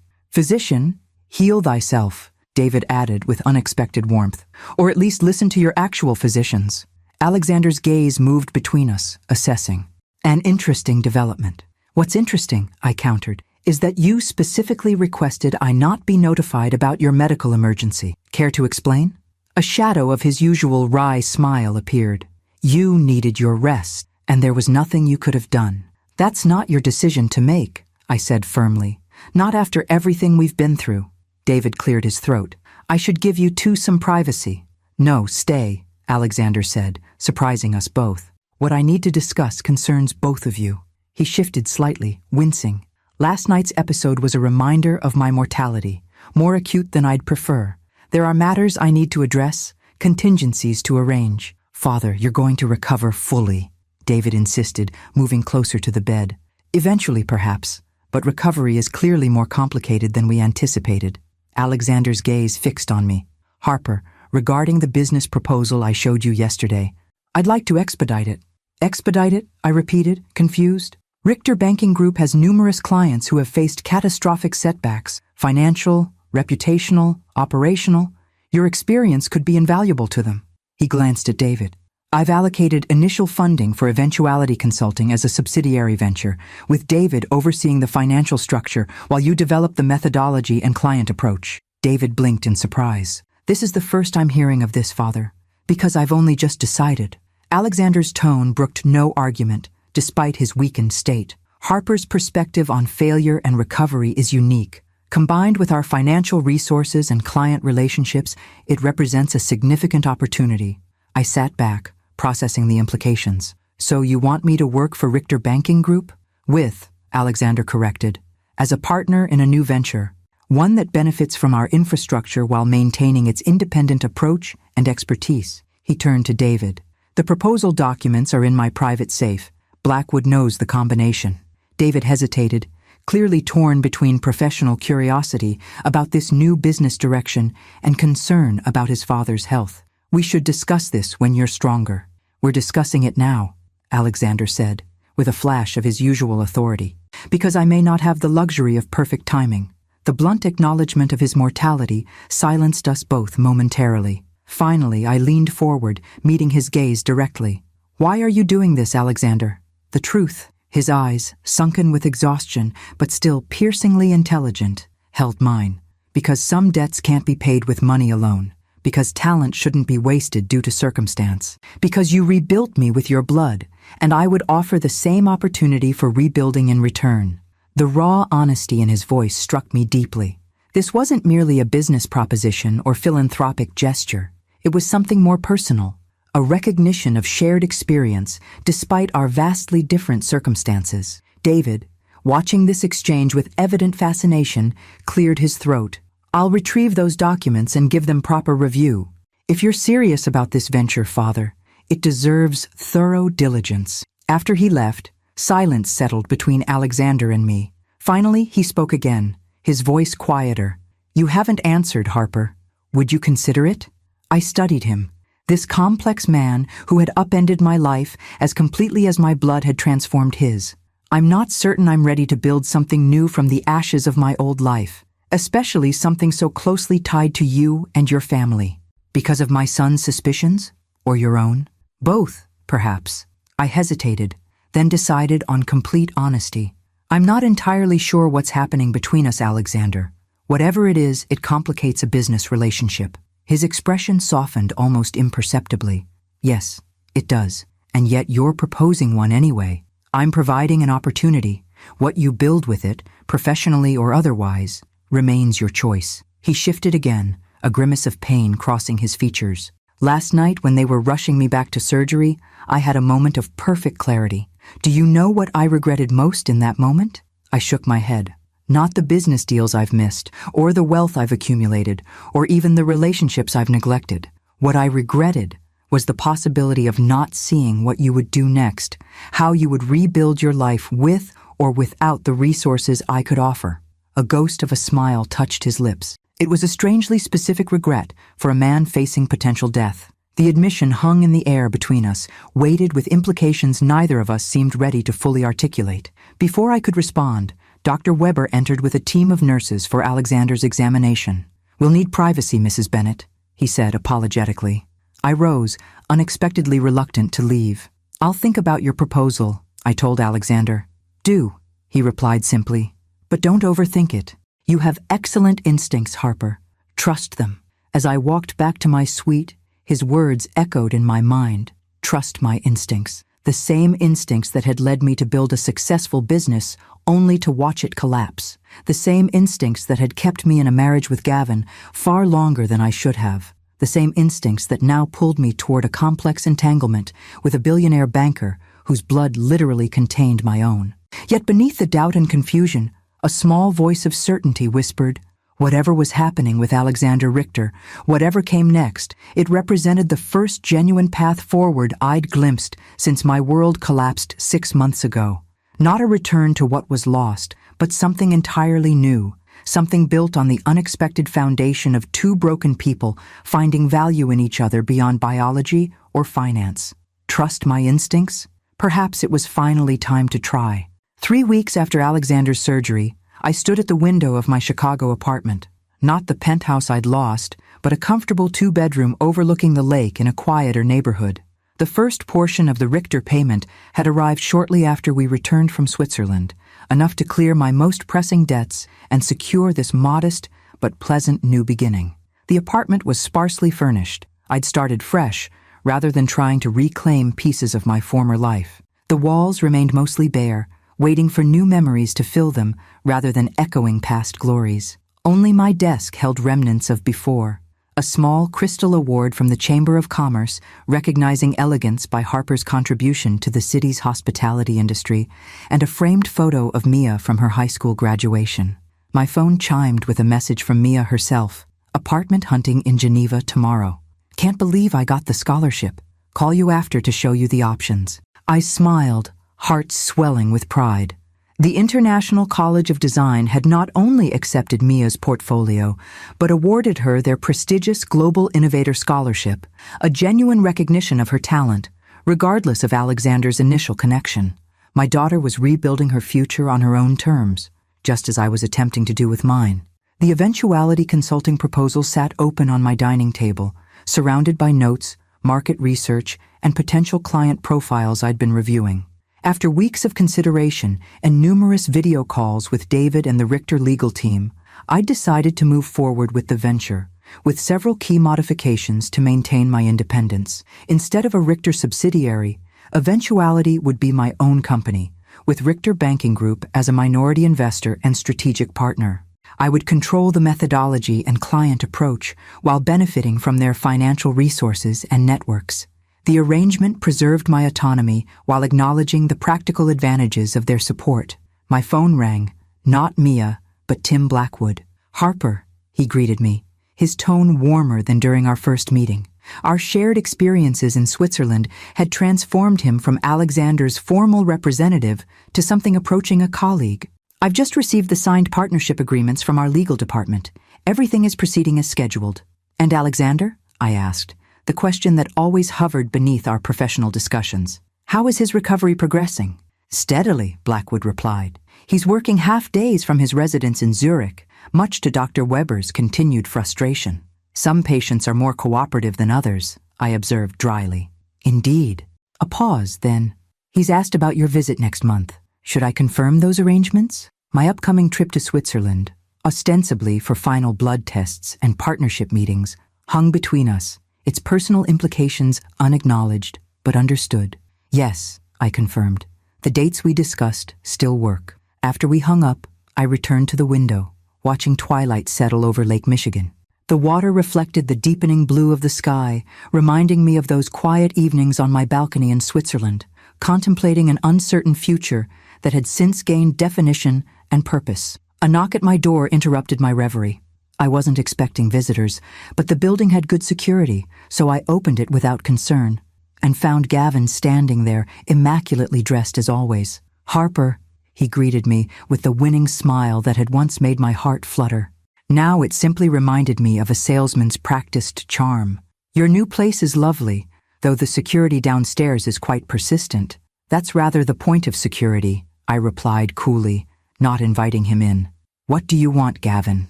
Physician, heal thyself, David added with unexpected warmth, or at least listen to your actual physicians. Alexander's gaze moved between us, assessing. An interesting development. What's interesting, I countered, is that you specifically requested I not be notified about your medical emergency. Care to explain? A shadow of his usual wry smile appeared. You needed your rest, and there was nothing you could have done. That's not your decision to make, I said firmly. Not after everything we've been through. David cleared his throat. I should give you two some privacy. No, stay, Alexander said, surprising us both. What I need to discuss concerns both of you. He shifted slightly, wincing. Last night's episode was a reminder of my mortality, more acute than I'd prefer. There are matters I need to address, contingencies to arrange. Father, you're going to recover fully, David insisted, moving closer to the bed. Eventually, perhaps, but recovery is clearly more complicated than we anticipated. Alexander's gaze fixed on me. Harper, regarding the business proposal I showed you yesterday, I'd like to expedite it. Expedite it? I repeated, confused. Richter Banking Group has numerous clients who have faced catastrophic setbacks, financial, reputational, operational. Your experience could be invaluable to them. He glanced at David. I've allocated initial funding for eventuality consulting as a subsidiary venture, with David overseeing the financial structure while you develop the methodology and client approach. David blinked in surprise. This is the first I'm hearing of this, Father. Because I've only just decided. Alexander's tone brooked no argument, despite his weakened state. Harper's perspective on failure and recovery is unique. Combined with our financial resources and client relationships, it represents a significant opportunity. I sat back, processing the implications. So you want me to work for Richter Banking Group? With, Alexander corrected, as a partner in a new venture, one that benefits from our infrastructure while maintaining its independent approach and expertise. He turned to David. The proposal documents are in my private safe. Blackwood knows the combination. David hesitated, clearly torn between professional curiosity about this new business direction and concern about his father's health. We should discuss this when you're stronger. We're discussing it now, Alexander said, with a flash of his usual authority, because I may not have the luxury of perfect timing. The blunt acknowledgement of his mortality silenced us both momentarily. Finally, I leaned forward, meeting his gaze directly. Why are you doing this, Alexander? The truth, his eyes, sunken with exhaustion, but still piercingly intelligent, held mine. Because some debts can't be paid with money alone. Because talent shouldn't be wasted due to circumstance. Because you rebuilt me with your blood, and I would offer the same opportunity for rebuilding in return. The raw honesty in his voice struck me deeply. This wasn't merely a business proposition or philanthropic gesture. It was something more personal. A recognition of shared experience despite our vastly different circumstances. David, watching this exchange with evident fascination, cleared his throat. I'll retrieve those documents and give them proper review. If you're serious about this venture, Father, it deserves thorough diligence. After he left, silence settled between Alexander and me. Finally, he spoke again, his voice quieter. You haven't answered, Harper. Would you consider it? I studied him. This complex man who had upended my life as completely as my blood had transformed his. I'm not certain I'm ready to build something new from the ashes of my old life, especially something so closely tied to you and your family. Because of my son's suspicions? Or your own? Both, perhaps. I hesitated, then decided on complete honesty. I'm not entirely sure what's happening between us, Alexander. Whatever it is, it complicates a business relationship. His expression softened almost imperceptibly. Yes, it does. And yet you're proposing one anyway. I'm providing an opportunity. What you build with it, professionally or otherwise, remains your choice. He shifted again, a grimace of pain crossing his features. Last night, when they were rushing me back to surgery, I had a moment of perfect clarity. Do you know what I regretted most in that moment? I shook my head. Not the business deals I've missed, or the wealth I've accumulated, or even the relationships I've neglected. What I regretted was the possibility of not seeing what you would do next, how you would rebuild your life with or without the resources I could offer. A ghost of a smile touched his lips. It was a strangely specific regret for a man facing potential death. The admission hung in the air between us, weighted with implications neither of us seemed ready to fully articulate. Before I could respond, Dr. Weber entered with a team of nurses for Alexander's examination. "We'll need privacy, Mrs. Bennett," he said apologetically. I rose, unexpectedly reluctant to leave. "I'll think about your proposal," I told Alexander. "Do," he replied simply. "But don't overthink it. You have excellent instincts, Harper. Trust them." As I walked back to my suite, his words echoed in my mind. Trust my instincts. The same instincts that had led me to build a successful business only to watch it collapse. The same instincts that had kept me in a marriage with Gavin far longer than I should have. The same instincts that now pulled me toward a complex entanglement with a billionaire banker whose blood literally contained my own. Yet beneath the doubt and confusion, a small voice of certainty whispered, whatever was happening with Alexander Richter, whatever came next, it represented the first genuine path forward I'd glimpsed since my world collapsed 6 months ago. Not a return to what was lost, but something entirely new, something built on the unexpected foundation of two broken people finding value in each other beyond biology or finance. Trust my instincts? Perhaps it was finally time to try. 3 weeks after Alexander's surgery, I stood at the window of my Chicago apartment. Not the penthouse I'd lost, but a comfortable 2-bedroom overlooking the lake in a quieter neighborhood. The first portion of the Richter payment had arrived shortly after we returned from Switzerland, enough to clear my most pressing debts and secure this modest but pleasant new beginning. The apartment was sparsely furnished. I'd started fresh, rather than trying to reclaim pieces of my former life. The walls remained mostly bare, waiting for new memories to fill them rather than echoing past glories. Only my desk held remnants of before. A small crystal award from the Chamber of Commerce recognizing elegance by Harper's contribution to the city's hospitality industry, and a framed photo of Mia from her high school graduation. My phone chimed with a message from Mia herself. "Apartment hunting in Geneva tomorrow. Can't believe I got the scholarship. Call you after to show you the options." I smiled, heart swelling with pride. The International College of Design had not only accepted Mia's portfolio, but awarded her their prestigious Global Innovator Scholarship, a genuine recognition of her talent, regardless of Alexander's initial connection. My daughter was rebuilding her future on her own terms, just as I was attempting to do with mine. The eventuality consulting proposal sat open on my dining table, surrounded by notes, market research, and potential client profiles I'd been reviewing. After weeks of consideration and numerous video calls with David and the Richter legal team, I decided to move forward with the venture, with several key modifications to maintain my independence. Instead of a Richter subsidiary, Eventuality would be my own company, with Richter Banking Group as a minority investor and strategic partner. I would control the methodology and client approach while benefiting from their financial resources and networks. The arrangement preserved my autonomy while acknowledging the practical advantages of their support. My phone rang, not Mia, but Tim Blackwood. "Harper," he greeted me, his tone warmer than during our first meeting. Our shared experiences in Switzerland had transformed him from Alexander's formal representative to something approaching a colleague. "I've just received the signed partnership agreements from our legal department. Everything is proceeding as scheduled." "And Alexander?" I asked. the question that always hovered beneath our professional discussions. How is his recovery progressing? Steadily, Blackwood replied. He's working half days from his residence in Zurich, much to Dr. Weber's continued frustration. Some patients are more cooperative than others, I observed dryly. Indeed. A pause, then. He's asked about your visit next month. Should I confirm those arrangements? My upcoming trip to Switzerland, ostensibly for final blood tests and partnership meetings, hung between us, its personal implications unacknowledged but understood. Yes, I confirmed. The dates we discussed still work. After we hung up, I returned to the window, watching twilight settle over Lake Michigan. The water reflected the deepening blue of the sky, reminding me of those quiet evenings on my balcony in Switzerland, contemplating an uncertain future that had since gained definition and purpose. A knock at my door interrupted my reverie. I wasn't expecting visitors, but the building had good security, so I opened it without concern, and found Gavin standing there, immaculately dressed as always. "Harper," he greeted me with the winning smile that had once made my heart flutter. Now it simply reminded me of a salesman's practiced charm. "Your new place is lovely, though the security downstairs is quite persistent." "That's rather the point of security," I replied coolly, not inviting him in. "What do you want, Gavin?"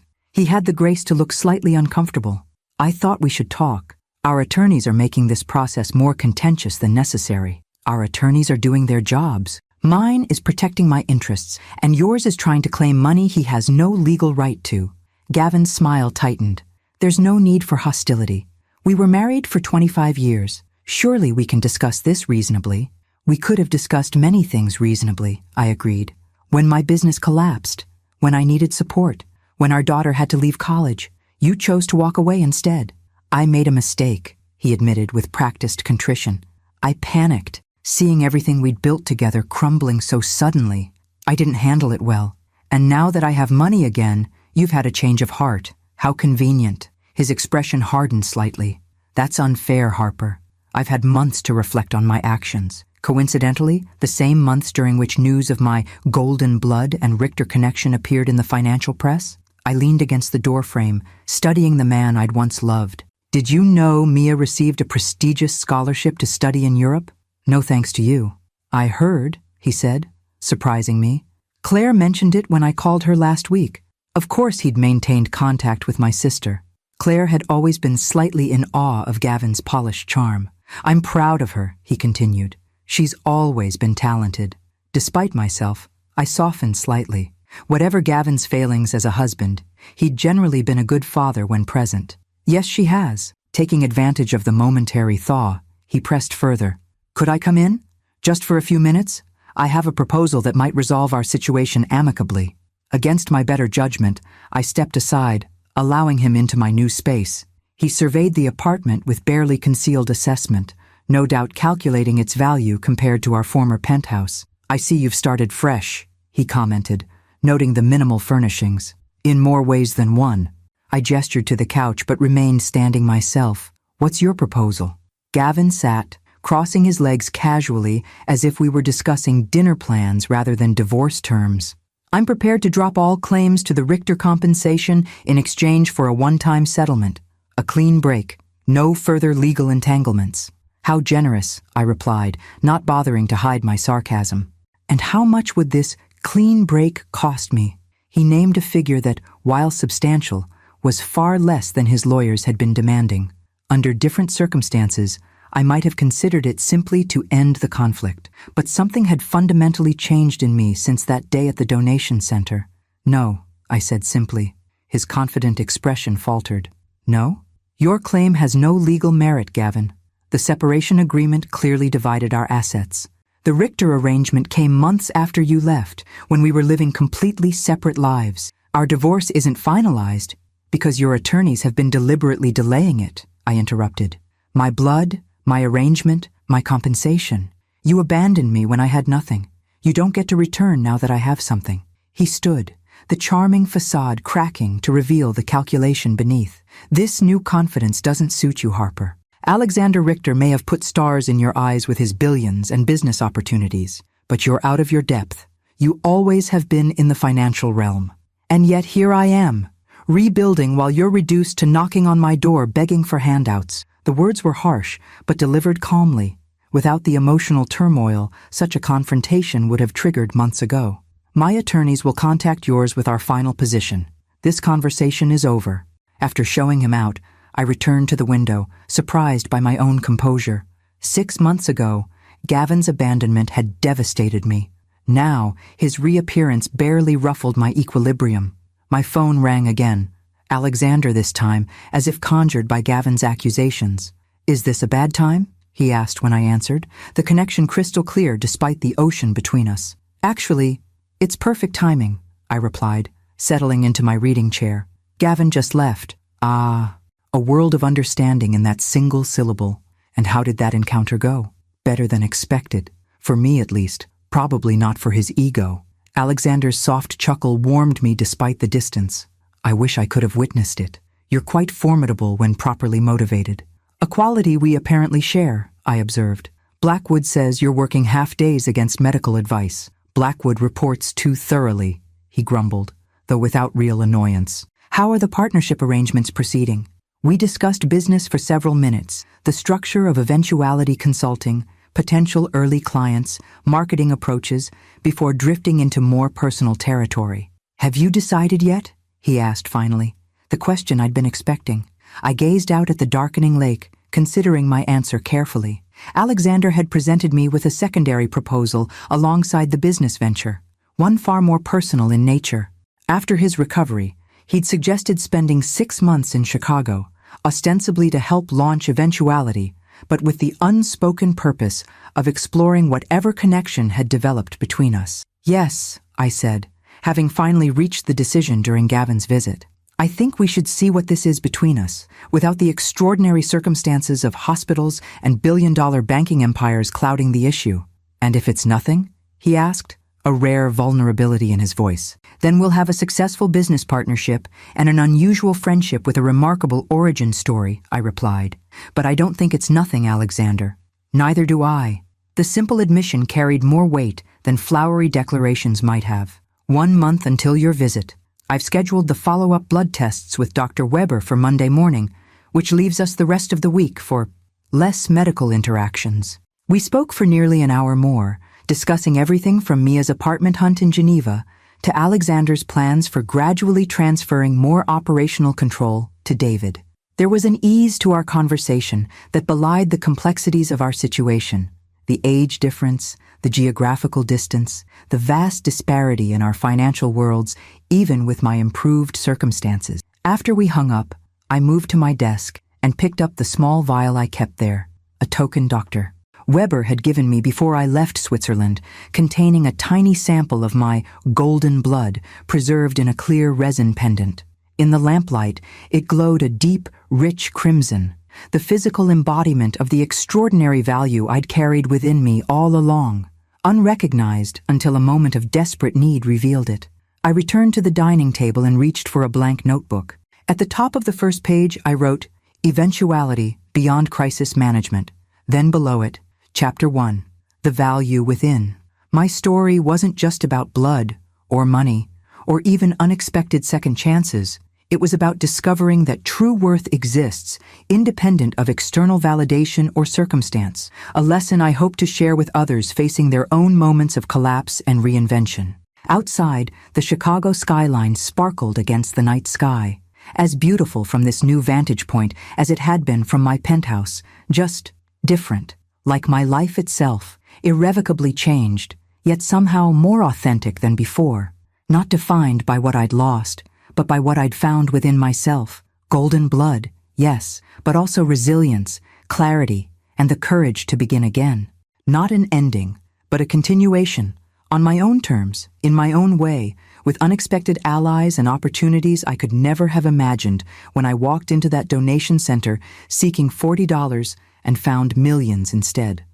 He had the grace to look slightly uncomfortable. "I thought we should talk. Our attorneys are making this process more contentious than necessary." "Our attorneys are doing their jobs. Mine is protecting my interests, and yours is trying to claim money he has no legal right to." Gavin's smile tightened. "There's no need for hostility. We were married for 25 years. Surely we can discuss this reasonably." "We could have discussed many things reasonably," I agreed. "When my business collapsed, when I needed support, when our daughter had to leave college, you chose to walk away instead." "I made a mistake," he admitted with practiced contrition. "I panicked, seeing everything we'd built together crumbling so suddenly. I didn't handle it well. And now that I have money again, you've had a change of heart. How convenient." His expression hardened slightly. "That's unfair, Harper. I've had months to reflect on my actions. Coincidentally, the same months during which news of my golden blood and Richter connection appeared in the financial press." I leaned against the doorframe, studying the man I'd once loved. "Did you know Mia received a prestigious scholarship to study in Europe?" "No thanks to you." "I heard," he said, surprising me. "Claire mentioned it when I called her last week." Of course he'd maintained contact with my sister. Claire had always been slightly in awe of Gavin's polished charm. "I'm proud of her," he continued. "She's always been talented." Despite myself, I softened slightly. Whatever Gavin's failings as a husband, he'd generally been a good father when present. "Yes, she has." Taking advantage of the momentary thaw, he pressed further. "Could I come in? Just for a few minutes? I have a proposal that might resolve our situation amicably." Against my better judgment, I stepped aside, allowing him into my new space. He surveyed the apartment with barely concealed assessment, no doubt calculating its value compared to our former penthouse. "I see you've started fresh," he commented, noting the minimal furnishings. "In more ways than one." I gestured to the couch but remained standing myself. "What's your proposal?" Gavin sat, crossing his legs casually as if we were discussing dinner plans rather than divorce terms. "I'm prepared to drop all claims to the Richter compensation in exchange for a one-time settlement. A clean break. No further legal entanglements." "How generous," I replied, not bothering to hide my sarcasm. "And how much would this clean break cost me?" He named a figure that, while substantial, was far less than his lawyers had been demanding. Under different circumstances, I might have considered it simply to end the conflict, but something had fundamentally changed in me since that day at the donation center. "No," I said simply. His confident expression faltered. "No? Your claim has no legal merit, Gavin. The separation agreement clearly divided our assets. The Richter arrangement came months after you left, when we were living completely separate lives. Our divorce isn't finalized because your attorneys have been deliberately delaying it," I interrupted. "My blood, my arrangement, my compensation. You abandoned me when I had nothing. You don't get to return now that I have something." He stood, the charming facade cracking to reveal the calculation beneath. "This new confidence doesn't suit you, Harper. Alexander Richter may have put stars in your eyes with his billions and business opportunities, but you're out of your depth. You always have been in the financial realm. And yet here I am, rebuilding while you're reduced to knocking on my door begging for handouts. The words were harsh, but delivered calmly. Without the emotional turmoil, such a confrontation would have triggered months ago. My attorneys will contact yours with our final position. This conversation is over. After showing him out, I returned to the window, surprised by my own composure. 6 months ago, Gavin's abandonment had devastated me. Now, his reappearance barely ruffled my equilibrium. My phone rang again. Alexander this time, as if conjured by Gavin's accusations. "Is this a bad time?" he asked when I answered, the connection crystal clear despite the ocean between us. "Actually, it's perfect timing," I replied, settling into my reading chair. "Gavin just left." Ah, a world of understanding in that single syllable. And how did that encounter go? Better than expected. For me, at least. Probably not for his ego. Alexander's soft chuckle warmed me despite the distance. "I wish I could have witnessed it. You're quite formidable when properly motivated." "A quality we apparently share," I observed. "Blackwood says you're working half days against medical advice. Blackwood reports too thoroughly," he grumbled, though without real annoyance. "How are the partnership arrangements proceeding?" We discussed business for several minutes, the structure of eventuality consulting, potential early clients, marketing approaches, before drifting into more personal territory. "Have you decided yet?" he asked finally, the question I'd been expecting. I gazed out at the darkening lake, considering my answer carefully. Alexander had presented me with a secondary proposal alongside the business venture, one far more personal in nature. After his recovery, he'd suggested spending 6 months in Chicago, ostensibly to help launch Eventuality, but with the unspoken purpose of exploring whatever connection had developed between us. "Yes," I said, having finally reached the decision during Gavin's visit. "I think we should see what this is between us, without the extraordinary circumstances of hospitals and billion-dollar banking empires clouding the issue." "And if it's nothing?" he asked, a rare vulnerability in his voice. "Then we'll have a successful business partnership and an unusual friendship with a remarkable origin story," I replied. "But I don't think it's nothing, Alexander." "Neither do I." The simple admission carried more weight than flowery declarations might have. "1 month until your visit. I've scheduled the follow-up blood tests with Dr. Weber for Monday morning, which leaves us the rest of the week for less medical interactions." We spoke for nearly an hour more, discussing everything from Mia's apartment hunt in Geneva to Alexander's plans for gradually transferring more operational control to David. There was an ease to our conversation that belied the complexities of our situation, the age difference, the geographical distance, the vast disparity in our financial worlds, even with my improved circumstances. After we hung up, I moved to my desk and picked up the small vial I kept there, a token doctor Weber had given me before I left Switzerland, containing a tiny sample of my golden blood preserved in a clear resin pendant. In the lamplight, it glowed a deep, rich crimson, the physical embodiment of the extraordinary value I'd carried within me all along, unrecognized until a moment of desperate need revealed it. I returned to the dining table and reached for a blank notebook. At the top of the first page, I wrote, "Eventuality Beyond Crisis Management." Then below it, Chapter 1, The Value Within. My story wasn't just about blood, or money, or even unexpected second chances. It was about discovering that true worth exists, independent of external validation or circumstance, a lesson I hope to share with others facing their own moments of collapse and reinvention. Outside, the Chicago skyline sparkled against the night sky, as beautiful from this new vantage point as it had been from my penthouse, just different. Like my life itself, irrevocably changed, yet somehow more authentic than before. Not defined by what I'd lost, but by what I'd found within myself. Golden blood, yes, but also resilience, clarity, and the courage to begin again. Not an ending, but a continuation, on my own terms, in my own way, with unexpected allies and opportunities I could never have imagined when I walked into that donation center seeking $40 and found millions instead.